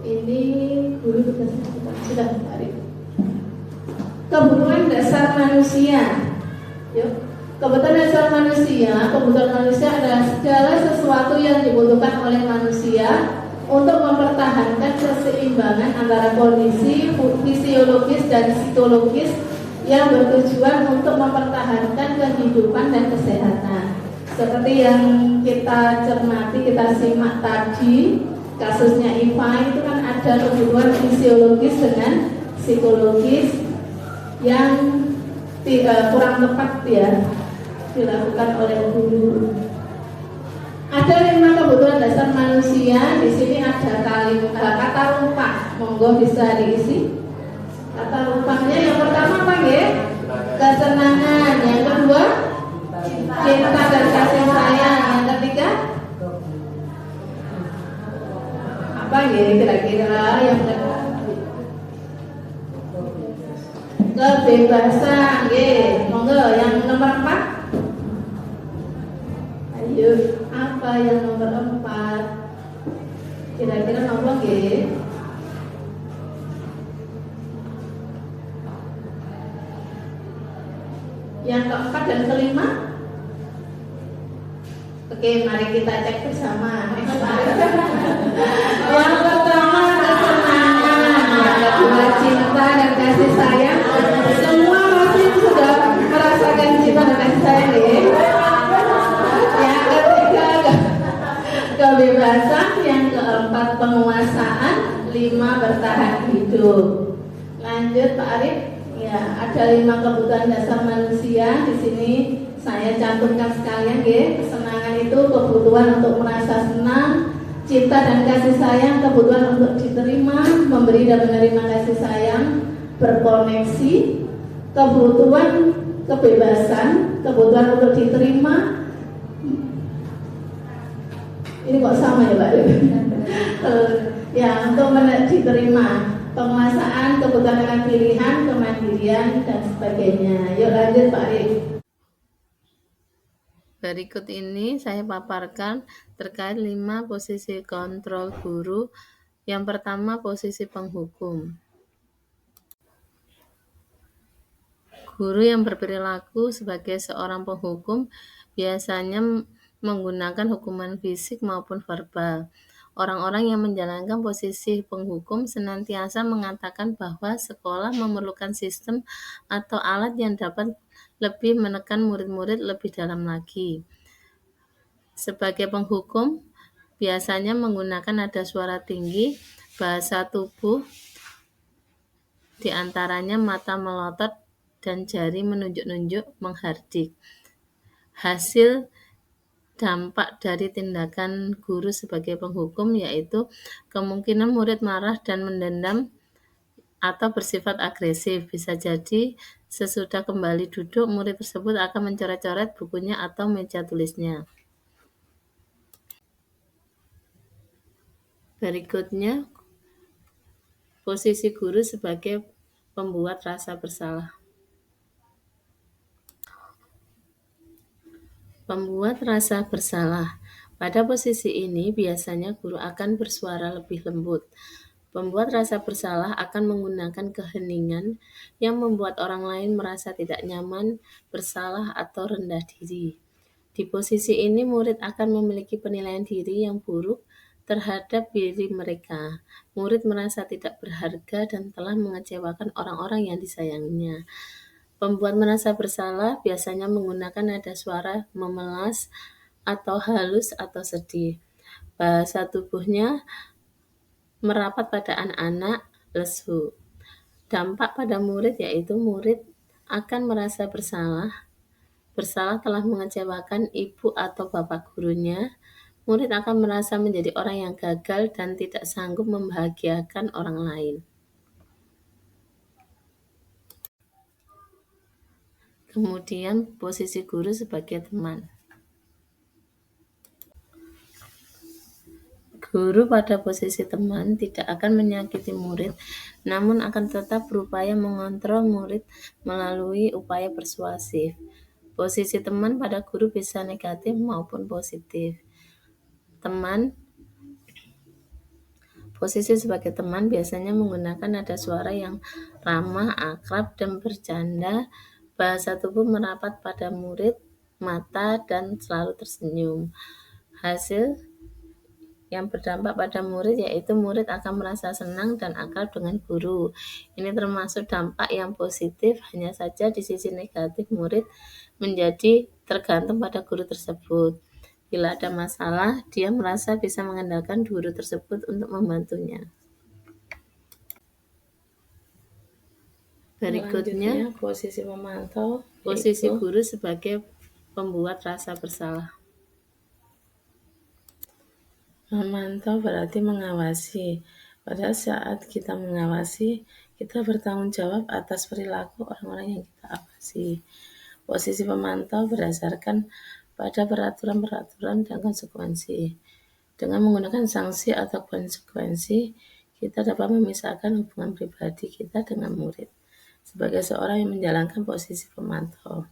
Ini guru tugasnya sudah tarik. Kebutuhan dasar manusia. Yuk. Kebutuhan dasar manusia, kebutuhan manusia adalah segala sesuatu yang dibutuhkan oleh manusia untuk mempertahankan keseimbangan antara kondisi fisiologis dan psikologis yang bertujuan untuk mempertahankan kehidupan dan kesehatan. Seperti yang kita cermati, kita simak tadi, kasusnya Iva itu kan ada kebutuhan fisiologis dengan psikologis yang kurang tepat ya dilakukan oleh guru. Ada 5 kebutuhan dasar manusia. Di sini ada kata rumpah. Monggo bisa diisi. Kata rumpahnya yang pertama apa ya? Kesenangan. Yang kedua cinta dan kasih sayang. Yang ketiga apa ya kira-kira yang kedua? Kebebasan. Monggo yang nomor 4. Ayo, apa yang nomor 4? Kira-kira nomor nggih? Yang keempat dan kelima? Oke, mari kita cek bersama. Yang pertama kesenangan, yang kedua cinta dan kasih sayang. Semua pasti sudah merasakan cinta dan kasih sayang ya. Yang ketiga kebebasan, yang keempat penguasaan, 5 bertahan hidup. Lanjut Pak Arif. Ya, ada 5 kebutuhan dasar manusia. Di sini saya cantumkan sekalian ya. Kesenangan itu kebutuhan untuk merasa senang, cinta dan kasih sayang, kebutuhan untuk diterima, memberi dan menerima kasih sayang, berkoneksi, kebutuhan kebebasan, kebutuhan untuk diterima. Ini kok sama ya Pak? Ya, untuk diterima, penguasaan, kebutuhan akan pilihan, kemandirian dan sebagainya. Yuk lanjut Pak Arif. Berikut ini saya paparkan terkait 5 posisi kontrol guru. Yang pertama, posisi penghukum. Guru yang berperilaku sebagai seorang penghukum biasanya menggunakan hukuman fisik maupun verbal. Orang-orang yang menjalankan posisi penghukum senantiasa mengatakan bahwa sekolah memerlukan sistem atau alat yang dapat lebih menekan murid-murid lebih dalam lagi. Sebagai penghukum, biasanya menggunakan nada suara tinggi, bahasa tubuh, di antaranya mata melotot dan jari menunjuk-nunjuk menghardik. Hasil dampak dari tindakan guru sebagai penghukum yaitu kemungkinan murid marah dan mendendam atau bersifat agresif. Bisa jadi sesudah kembali duduk, murid tersebut akan mencoret-coret bukunya atau meja tulisnya. Berikutnya, posisi guru sebagai pembuat rasa bersalah. Pembuat rasa bersalah. Pada posisi ini, biasanya guru akan bersuara lebih lembut. Pembuat rasa bersalah akan menggunakan keheningan yang membuat orang lain merasa tidak nyaman, bersalah, atau rendah diri. Di posisi ini, murid akan memiliki penilaian diri yang buruk terhadap diri mereka. Murid merasa tidak berharga dan telah mengecewakan orang-orang yang disayanginya. Pembuat merasa bersalah biasanya menggunakan nada suara memelas atau halus atau sedih. Bahasa tubuhnya merapat pada anak-anak, lesu. Dampak pada murid yaitu murid akan merasa bersalah telah mengecewakan ibu atau bapak gurunya. Murid akan merasa menjadi orang yang gagal dan tidak sanggup membahagiakan orang lain. Kemudian posisi guru sebagai teman. Guru pada posisi teman tidak akan menyakiti murid, namun akan tetap berupaya mengontrol murid melalui upaya persuasif. Posisi teman pada guru bisa negatif maupun positif. Posisi sebagai teman biasanya menggunakan nada suara yang ramah, akrab, dan bercanda. Bahasa tubuh merapat pada murid, mata, dan selalu tersenyum. Hasil yang berdampak pada murid yaitu murid akan merasa senang dan akrab dengan guru. Ini termasuk dampak yang positif, hanya saja di sisi negatif murid menjadi tergantung pada guru tersebut. Bila ada masalah, dia merasa bisa mengandalkan guru tersebut untuk membantunya. Berikutnya, posisi memantau, posisi guru sebagai pembuat rasa bersalah. Memantau berarti mengawasi. Pada saat kita mengawasi, kita bertanggung jawab atas perilaku orang-orang yang kita awasi. Posisi pemantau berdasarkan pada peraturan-peraturan dan konsekuensi. Dengan menggunakan sanksi atau konsekuensi, kita dapat memisahkan hubungan pribadi kita dengan murid. Sebagai seorang yang menjalankan posisi pemantau,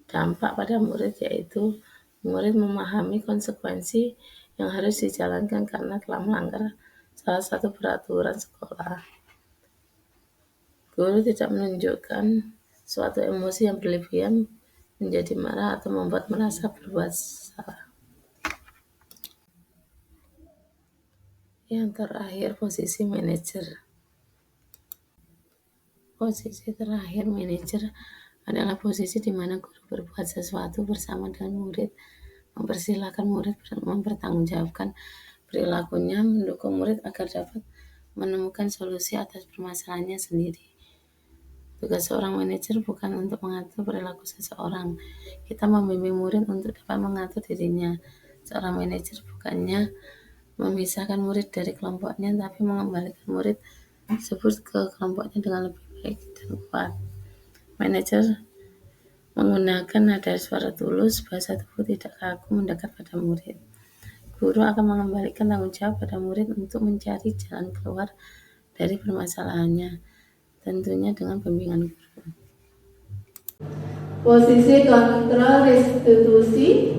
dampak pada murid yaitu murid memahami konsekuensi yang harus dijalankan karena telah melanggar salah satu peraturan sekolah. Guru tidak menunjukkan suatu emosi yang berlebihan menjadi marah atau membuat merasa berbuat salah. Yang terakhir, posisi manajer. Posisi terakhir manajer adalah posisi di mana guru berbuat sesuatu bersama dengan murid, mempersilahkan murid mempertanggungjawabkan perilakunya, mendukung murid agar dapat menemukan solusi atas permasalahannya sendiri. Tugas seorang manajer bukan untuk mengatur perilaku seseorang. Kita membimbing murid untuk dapat mengatur dirinya. Seorang manajer bukannya memisahkan murid dari kelompoknya, tapi mengembalikan murid tersebut ke kelompoknya dengan lebih baik dan kuat. Manajer menggunakan nada suara tulus, bahasa tubuh tidak kaku, mendekat pada murid. Guru akan mengembalikan tanggung jawab pada murid untuk mencari jalan keluar dari permasalahannya, tentunya dengan bimbingan guru. Posisi kontrol restitusi.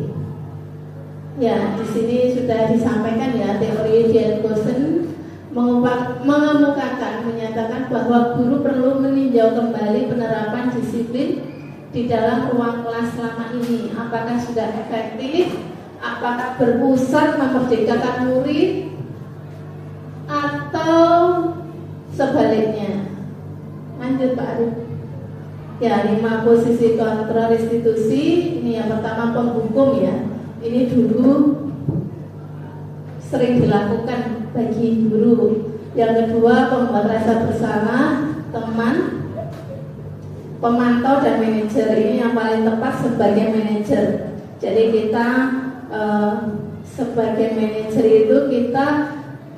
Ya, di sini sudah disampaikan ya, teori Diegosen mengemukakan, menyatakan bahwa guru perlu meninjau kembali penerapan disiplin di dalam ruang kelas selama ini. Apakah sudah efektif? Apakah berpusat memerdekakan murid? Atau sebaliknya? Lanjut Pak Arif. Ya, 5 posisi kontrol restitusi. Ini yang pertama penghukum ya. Ini dulu sering dilakukan bagi guru. Yang kedua, pembuat rasa bersalah, teman, pemantau dan manajer. Ini yang paling tepat sebagai manajer. Jadi kita sebagai manajer itu kita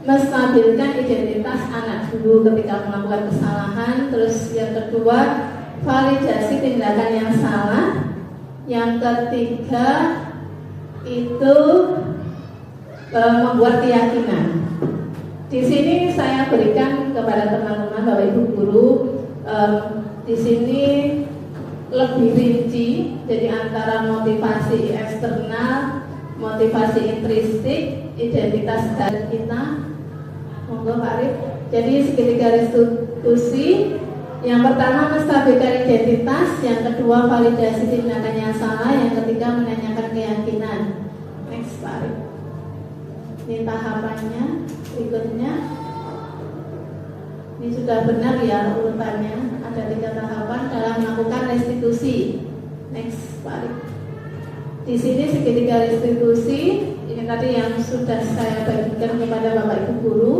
menstabilkan identitas anak dulu ketika melakukan kesalahan. Terus yang kedua, validasi tindakan yang salah. Yang ketiga itu membuat keyakinan. Di sini saya berikan kepada teman-teman Bapak Ibu guru di sini lebih rinci, jadi antara motivasi eksternal, motivasi intrinsik, identitas dari kita. Monggo Pak Arif. Jadi segitiga restitusi, yang pertama menstabilkan identitas, yang kedua validasi tindakan yang salah, yang ketiga menanyakan keyakinan. Next Pak Arif. Ini tahapannya. Berikutnya, ini sudah benar ya urutannya. Ada 3 tahapan dalam melakukan restitusi. Next, Pak Arif. Di sini segitiga restitusi. Ini tadi yang sudah saya bagikan kepada Bapak Ibu guru.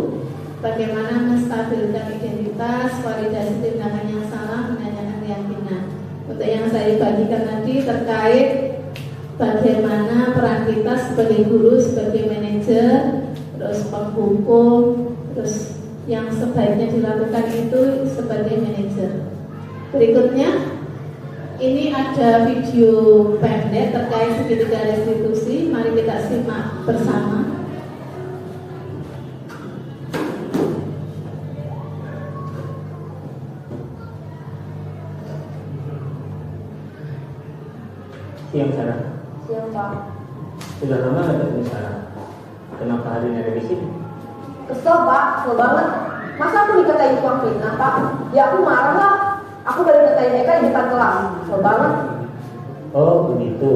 Bagaimana menstabilkan identitas, validasi tindakan yang salah, menanyakan keyakinan. Untuk yang saya bagikan tadi terkait bagaimana peran kita sebagai guru, sebagai manajer, terus penghukum, terus yang sebaiknya dilakukan itu sebagai manajer. Berikutnya, ini ada video pendek terkait segitiga restitusi. Mari kita simak bersama. Siang Sarah. Siang Pak. Sudah lama nggak ketemu Sarah? Kenapa hari ini ada di sini? Kesel Pak, kesel banget. Masa aku dikatain tukang fitnah Pak? Ya aku marah lah. Aku baru dikatain Eka di depan kelas. Kesel banget. Oh begitu.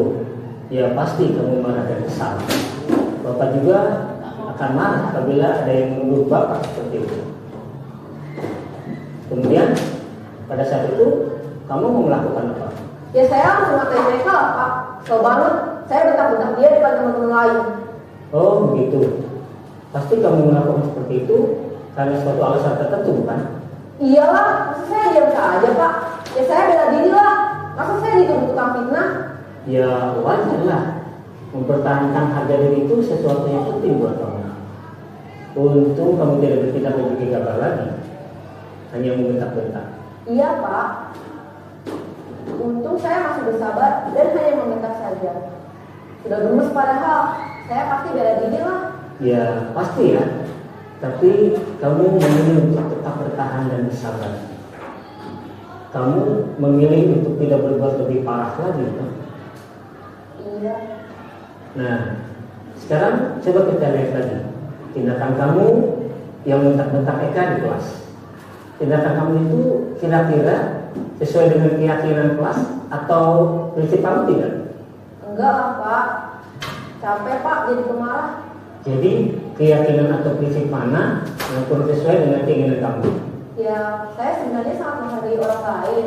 Ya pasti kamu marah dan kesal. Bapak juga akan marah apabila ada yang menuduh Bapak seperti itu. Kemudian pada saat itu kamu mau melakukan apa? Ya saya harus mengatain mereka lah Pak. Kesel banget. Saya bentak-bentak dia depan teman-teman lain. Oh begitu. Pasti kamu melakukan seperti itu karena suatu alasan tertentu bukan? Iyalah, masa saya diam saja Pak? Ya saya bela diri lah. Masa saya dituduh tukang fitnah? Ya wajar lah. Mempertahankan harga diri itu sesuatu yang penting buat kamu. Untung kamu tidak bertindak lebih gegabah lagi, hanya membentak-bentak. Iya Pak. Untung saya masih bersabar dan hanya membentak saja. Sudah gemes padahal. Saya pasti bela diri lah. Ya pasti ya. Tapi kamu memilih untuk tetap bertahan dan bersabar. Kamu memilih untuk tidak berbuat lebih parah lagi kan? Iya. Nah, sekarang coba kita lihat lagi tindakan kamu yang bentak-bentak Eka di kelas. Tindakan kamu itu kira-kira sesuai dengan keyakinan kelas atau prinsip kamu tidak? Enggak lah Pak. Capek Pak jadi pemarah. Jadi keyakinan atau prinsip mana yang kurang sesuai dengan keinginan kamu? Ya, saya sebenarnya sangat menghargai orang lain.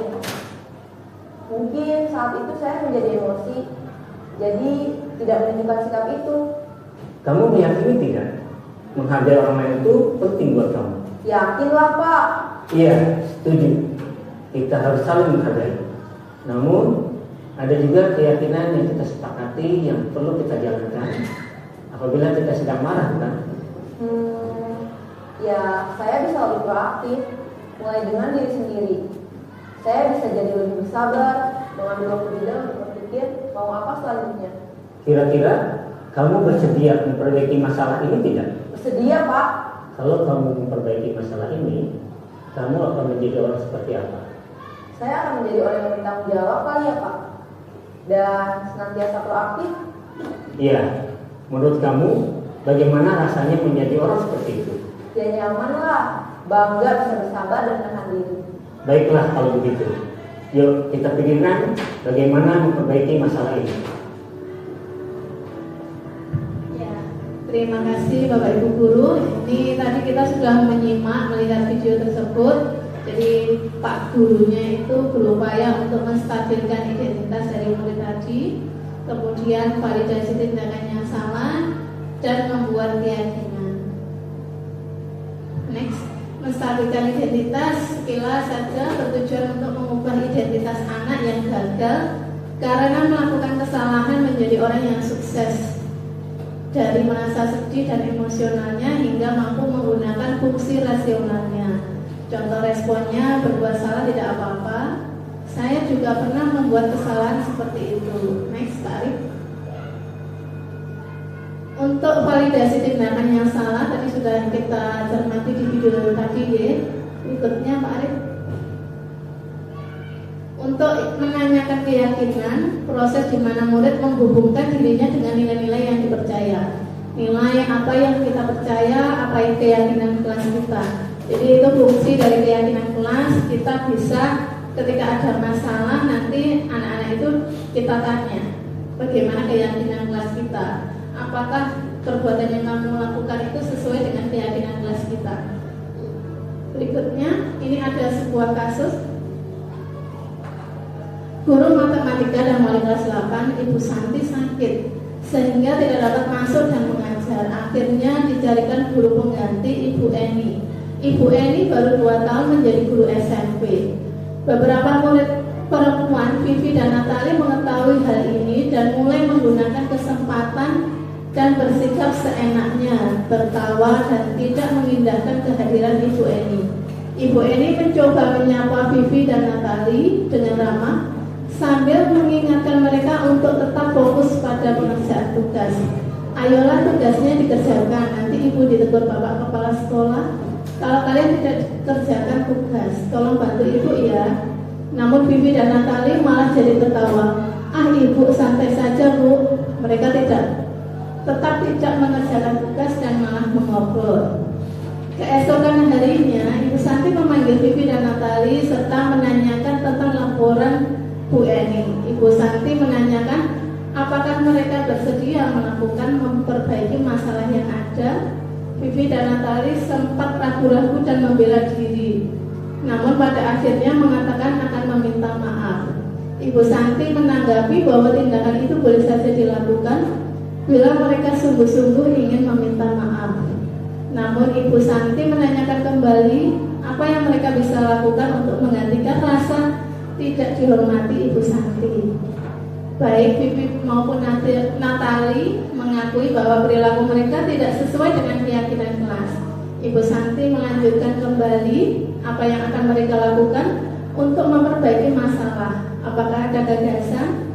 Mungkin saat itu saya menjadi emosi, jadi tidak menunjukkan sikap itu. Kamu meyakini tidak? Menghargai orang lain itu penting buat kamu. Yakinlah Pak. Iya, setuju. Kita harus saling menghargai. Namun ada juga keyakinan yang kita sepakati yang perlu kita jalankan apabila kita sedang marah, kan? Ya, saya bisa lebih proaktif, mulai dengan diri sendiri. Saya bisa jadi lebih bersabar, mengambil waktu jeda untuk berpikir mau apa selanjutnya. Kira-kira kamu bersedia memperbaiki masalah ini tidak? Bersedia Pak. Kalau kamu memperbaiki masalah ini, kamu akan menjadi orang seperti apa? Saya akan menjadi orang yang bertanggung jawab kali ya Pak. Dan senantiasa proaktif. Iya. Menurut kamu, bagaimana rasanya menjadi orang seperti itu? Ya nyaman lah, bangga bisa bersabar dan menahan diri. Baiklah kalau begitu. Yuk kita pikirkan bagaimana memperbaiki masalah ini. Ya, terima kasih Bapak Ibu guru. Ini tadi kita sudah menyimak melihat video tersebut. Jadi Pak gurunya itu berupaya untuk menstabilkan identitas dari murid tadi. kemudian validasi tindakan yang salah, dan membuat keyakinan. Next, menstabilkan identitas sekilas saja bertujuan untuk mengubah identitas anak yang gagal karena melakukan kesalahan menjadi orang yang sukses, dari merasa sedih dan emosionalnya hingga mampu menggunakan fungsi rasionalnya. Contoh responnya, berbuat salah tidak apa-apa, saya juga pernah membuat kesalahan seperti itu. Next, Pak Arif. Untuk validasi tindakan yang salah tadi sudah kita cermati di video tadi ya. Berikutnya Pak Arif. Untuk menanyakan keyakinan, proses di mana murid menghubungkan dirinya dengan nilai-nilai yang dipercaya. Nilai apa yang kita percaya, apa yang keyakinan kelas kita. Jadi itu fungsi dari keyakinan kelas. Kita bisa ketika ada masalah nanti anak-anak itu kita tanya bagaimana keyakinan kelas kita. Apakah perbuatan yang kamu lakukan itu sesuai dengan keyakinan kelas kita. Berikutnya, ini ada sebuah kasus. Guru matematika dan wali kelas 8, Ibu Santi sakit sehingga tidak dapat masuk dan mengajar. Akhirnya dicarikan guru pengganti, Ibu Eni. Ibu Eni baru 2 tahun menjadi guru SMP. Beberapa murid perempuan, Vivi dan Natali, mengetahui hal ini dan mulai menggunakan kesempatan dan bersikap seenaknya, tertawa dan tidak mengindahkan kehadiran Ibu Eni. Ibu Eni mencoba menyapa Vivi dan Natali dengan ramah sambil mengingatkan mereka untuk tetap fokus pada pengerjaan tugas. Ayolah tugasnya dikerjakan, nanti ibu ditegur bapak kepala sekolah. Kalau kalian tidak kerjakan tugas, tolong bantu ibu ya. Namun Vivi dan Natali malah jadi tertawa. Ah ibu santai saja bu. Mereka tetap tidak mengerjakan tugas dan malah mengobrol. Keesokan harinya, Ibu Santi memanggil Vivi dan Natali serta menanyakan tentang laporan Bu Eni. Ibu Santi menanyakan apakah mereka bersedia melakukan memperbaiki masalah yang ada. Vivi dan Natali sempat ragu-ragu dan membela diri, namun pada akhirnya mengatakan akan meminta maaf. Ibu Santi menanggapi bahwa tindakan itu boleh saja dilakukan bila mereka sungguh-sungguh ingin meminta maaf. Namun Ibu Santi menanyakan kembali apa yang mereka bisa lakukan untuk menggantikan rasa tidak dihormati Ibu Santi. Baik Vivi maupun Natali mengakui bahwa perilaku mereka tidak sesuai dengan keyakinan kelas. Ibu Santi melanjutkan kembali apa yang akan mereka lakukan untuk memperbaiki masalah. Apakah ada gagasan?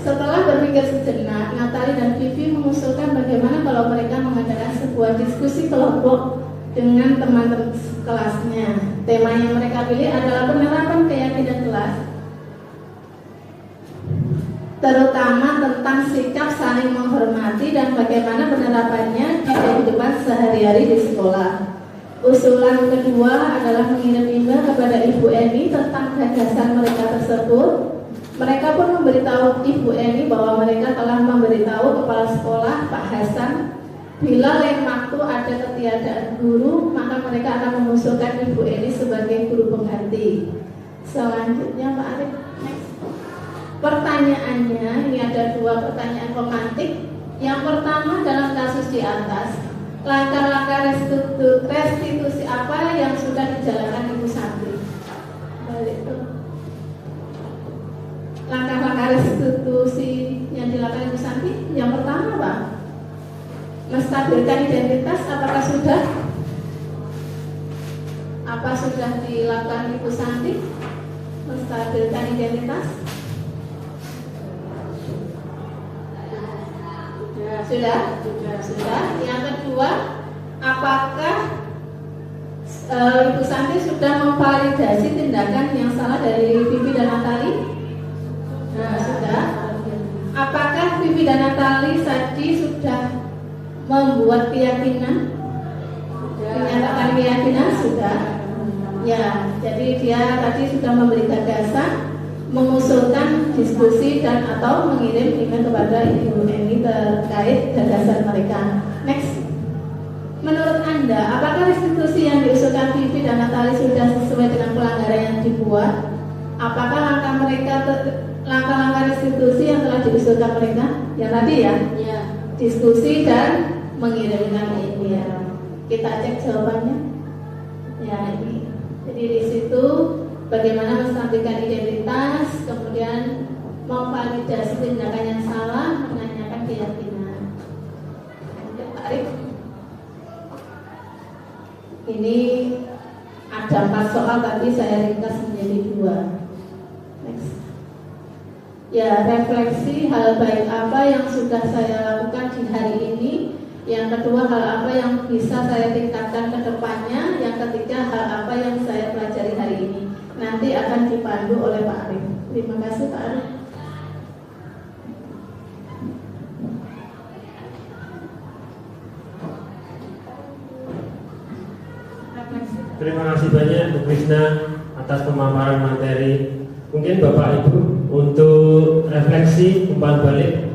Setelah berpikir sejenak, Natali dan Vivi mengusulkan bagaimana kalau mereka mengadakan sebuah diskusi kelompok dengan teman-teman kelasnya. Tema yang mereka pilih adalah penerapan keyakinan kelas, terutama tentang sikap saling menghormati dan bagaimana penerapannya di kehidupan sehari-hari di sekolah. Usulan kedua adalah mengirim email kepada Ibu Eni tentang gagasan mereka tersebut. Mereka pun memberitahu Ibu Eni bahwa mereka telah memberitahu kepala sekolah Pak Hasan bila lain waktu ada ketiadaan guru, maka mereka akan mengusulkan Ibu Eni sebagai guru pengganti. Selanjutnya Pak Arif, next. Pertanyaannya, ini ada 2 pertanyaan romantik. Yang pertama dalam kasus di atas, langkah-langkah restitusi apa yang sudah dijalankan Ibu Santi? Balik tuh. Langkah-langkah restitusi yang dilakukan Ibu Santi, yang pertama Pak, menstabilkan identitas. Apakah sudah? Apa sudah dilakukan Ibu Santi? Menstabilkan identitas? Sudah. Yang kedua, apakah Ibu Santi sudah memvalidasi tindakan yang salah dari Vivi dan Natali? Sudah. Apakah Vivi dan Natali tadi sudah membuat keyakinan? Menyatakan keyakinan? Sudah. Ya, jadi dia tadi sudah memberi gagasan, mengusulkan diskusi dan atau mengirim email kepada Ibu Eni terkait gagasan mereka. Next. Menurut Anda, apakah restitusi yang diusulkan Vivi dan Natali sudah sesuai dengan pelanggaran yang dibuat? Apakah langkah mereka langkah-langkah restitusi yang telah diusulkan mereka, yang tadi ya, diskusi dan mengirimkan email. Kita cek jawabannya. Ya ini. Jadi di situ bagaimana menstabilkan identitas, kemudian memvalidasi tindakan yang salah, menanyakan keyakinan. Kemudian tarik. Ini ada 4 soal tapi saya ringkas menjadi 2. Next. Ya, refleksi hal baik apa yang sudah saya lakukan di hari ini. Yang kedua, hal apa yang bisa saya tingkatkan ke depannya. Yang ketiga, hal apa yang saya pelajari hari ini. Nanti akan dipandu oleh Pak Arif. Terima kasih Pak Arif. Terima kasih banyak Bu Krisna atas pemaparan materi. Mungkin Bapak Ibu untuk refleksi umpan balik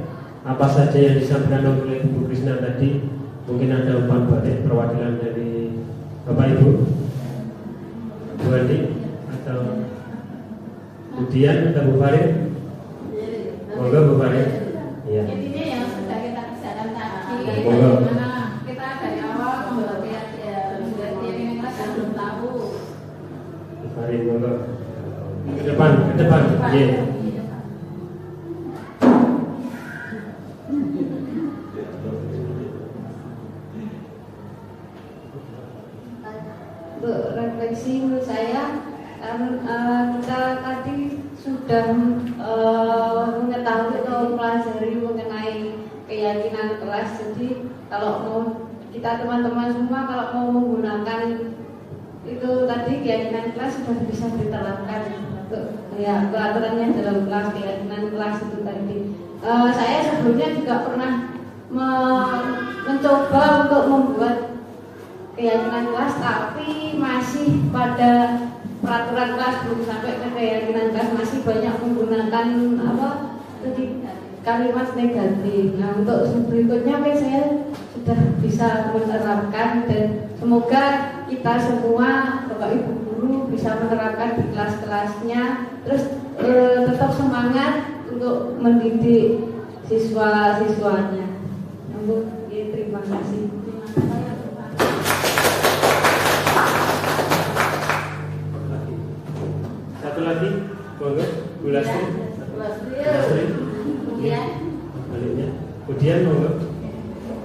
apa saja yang disampaikan oleh Bu Krisna tadi. Mungkin ada umpan balik perwakilan dari Bapak Ibu, Bu Andi atau Bu Dian atau Bu Farid. Monggo Bu Farid. Iya. Intinya yang sudah kita bicarakan tadi, Monggo. bagaimana kita dari awal membawa keyakinan kelas yang belum tahu. Bu Farid monggo. Ke depan. Iya. Untuk refleksi menurut saya kita tadi sudah mengetahui atau mempelajari mengenai keyakinan kelas. Jadi kalau mau kita teman-teman semua kalau mau menggunakan itu tadi keyakinan kelas sudah bisa diterapkan untuk ya peraturannya dalam kelas, keyakinan kelas itu tadi. Saya sebelumnya juga pernah mencoba untuk membuat keyakinan kelas tapi masih pada peraturan kelas, belum sampai ke keyakinan kelas, masih banyak menggunakan kalimat negatif. Nah untuk berikutnya saya sudah bisa menerapkan dan semoga kita semua Bapak Ibu guru bisa menerapkan di kelas-kelasnya, terus tetap semangat untuk mendidik siswa-siswanya. Terima kasih. Satu lagi, monggo, Bu Lasri. Kemudian Baliknya. Kemudian monggo.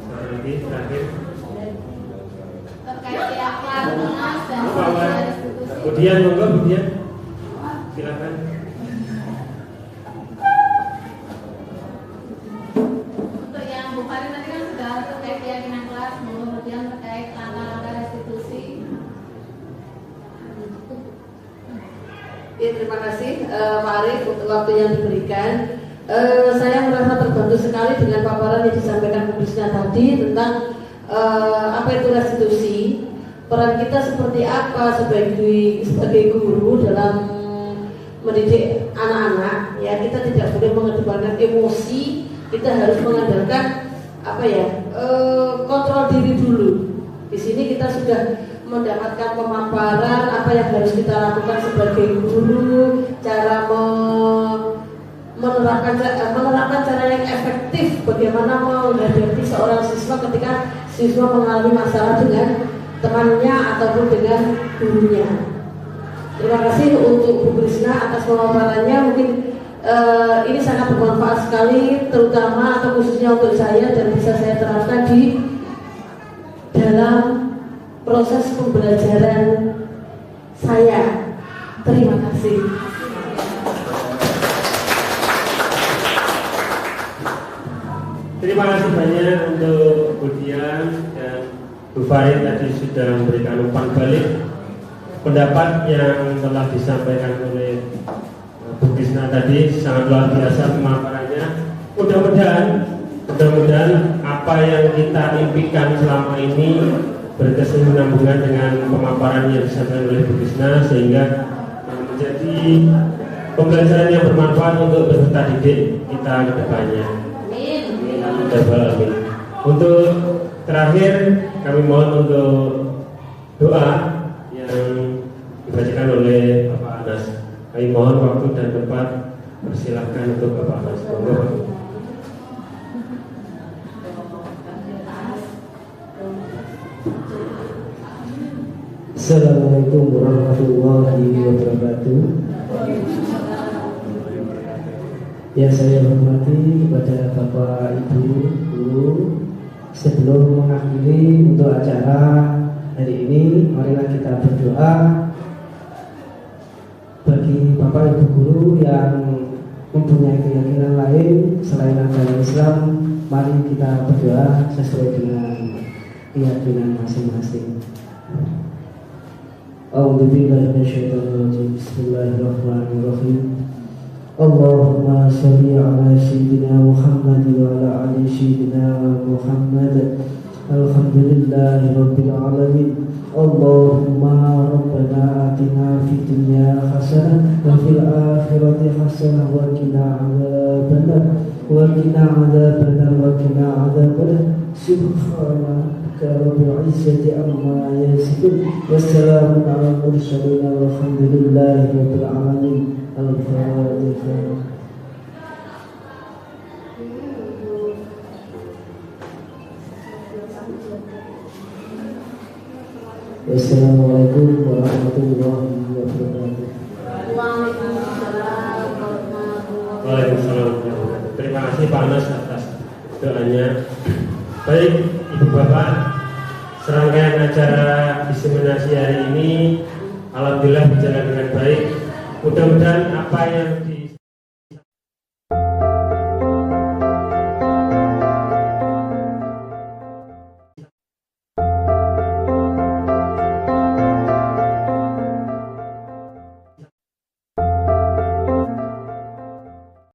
Satu lagi terakhir. terkait keyakinan kelas dan restitusi. Kemudian monggo, kemudian. Silakan. Untuk yang Bu Farid tadi kan sudah terkait keyakinan kelas, kemudian terkait langkah-langkah restitusi. Ya, terima kasih Pak Arif untuk waktu yang diberikan. Saya merasa terbantu sekali dengan paparan yang disampaikan Bu Krisna tadi tentang apa itu restitusi, peran kita seperti apa sebagai guru dalam mendidik anak-anak. Ya, kita tidak boleh mengedepankan emosi, kita harus mengandalkan kontrol diri dulu. Di sini kita sudah mendapatkan pemaparan apa yang harus kita lakukan sebagai guru, cara menerapkan cara yang efektif, bagaimana menghadapi seorang siswa ketika siswa mengalami masalah dengan temannya ataupun dengan gurunya. Terima kasih untuk Bu Krisna atas pemaparannya. Mungkin ini sangat bermanfaat sekali, terutama atau khususnya untuk saya, dan bisa saya terapkan di dalam proses pembelajaran saya. Terima kasih. Terima kasih banyak untuk Bu Dian dan Bu Farid tadi sudah memberikan umpan balik pendapat yang telah disampaikan oleh Bu Krisna tadi. Sangat luar biasa pemaparannya. Mudah-mudahan apa yang kita impikan selama ini berkesinambungan dengan pemaparan yang disampaikan oleh Bu Krisna, sehingga menjadi pembelajaran yang bermanfaat untuk peserta didik kita ke depannya. Amin. Untuk terakhir kami mohon untuk doa yang dibacakan oleh Bapak Anas. Kami mohon waktu dan tempat Persilahkan untuk Bapak Anas. Monggo, Pak. Assalamualaikum warahmatullahi wabarakatuh. Yang saya hormati kepada Bapak Ibu Guru, sebelum mengakhiri untuk acara hari ini, marilah kita berdoa bagi Bapak Ibu Guru yang mempunyai keyakinan lain selain agama Islam. Mari kita berdoa sesuai dengan keyakinan masing-masing. A'udzubillahi minasyaitonir rajim. Bismillahirrahmanirrahim. Allahumma shalli ala sayyidina Muhammad wa ala ali sayyidina Muhammad. Alhamdulillahi rabbil alamin. Allahumma rabbana atina fid dunya hasanah wa fil akhirati hasanah wa qina adzabannar wa qina adzabannar. Subhanaka rabbil izzati amma yasifun wa salamun alal mursalin walhamdulillahi rabbil alamin. Al-Fatihah. Wassalamualaikum warahmatullahi wabarakatuh. Waalaikumsalam. Terima kasih Pak Anas atas doanya. Baik Ibu Bapak, serangkaian acara diseminasi hari ini alhamdulillah berjalan dengan baik. Mudah-mudahan apa yang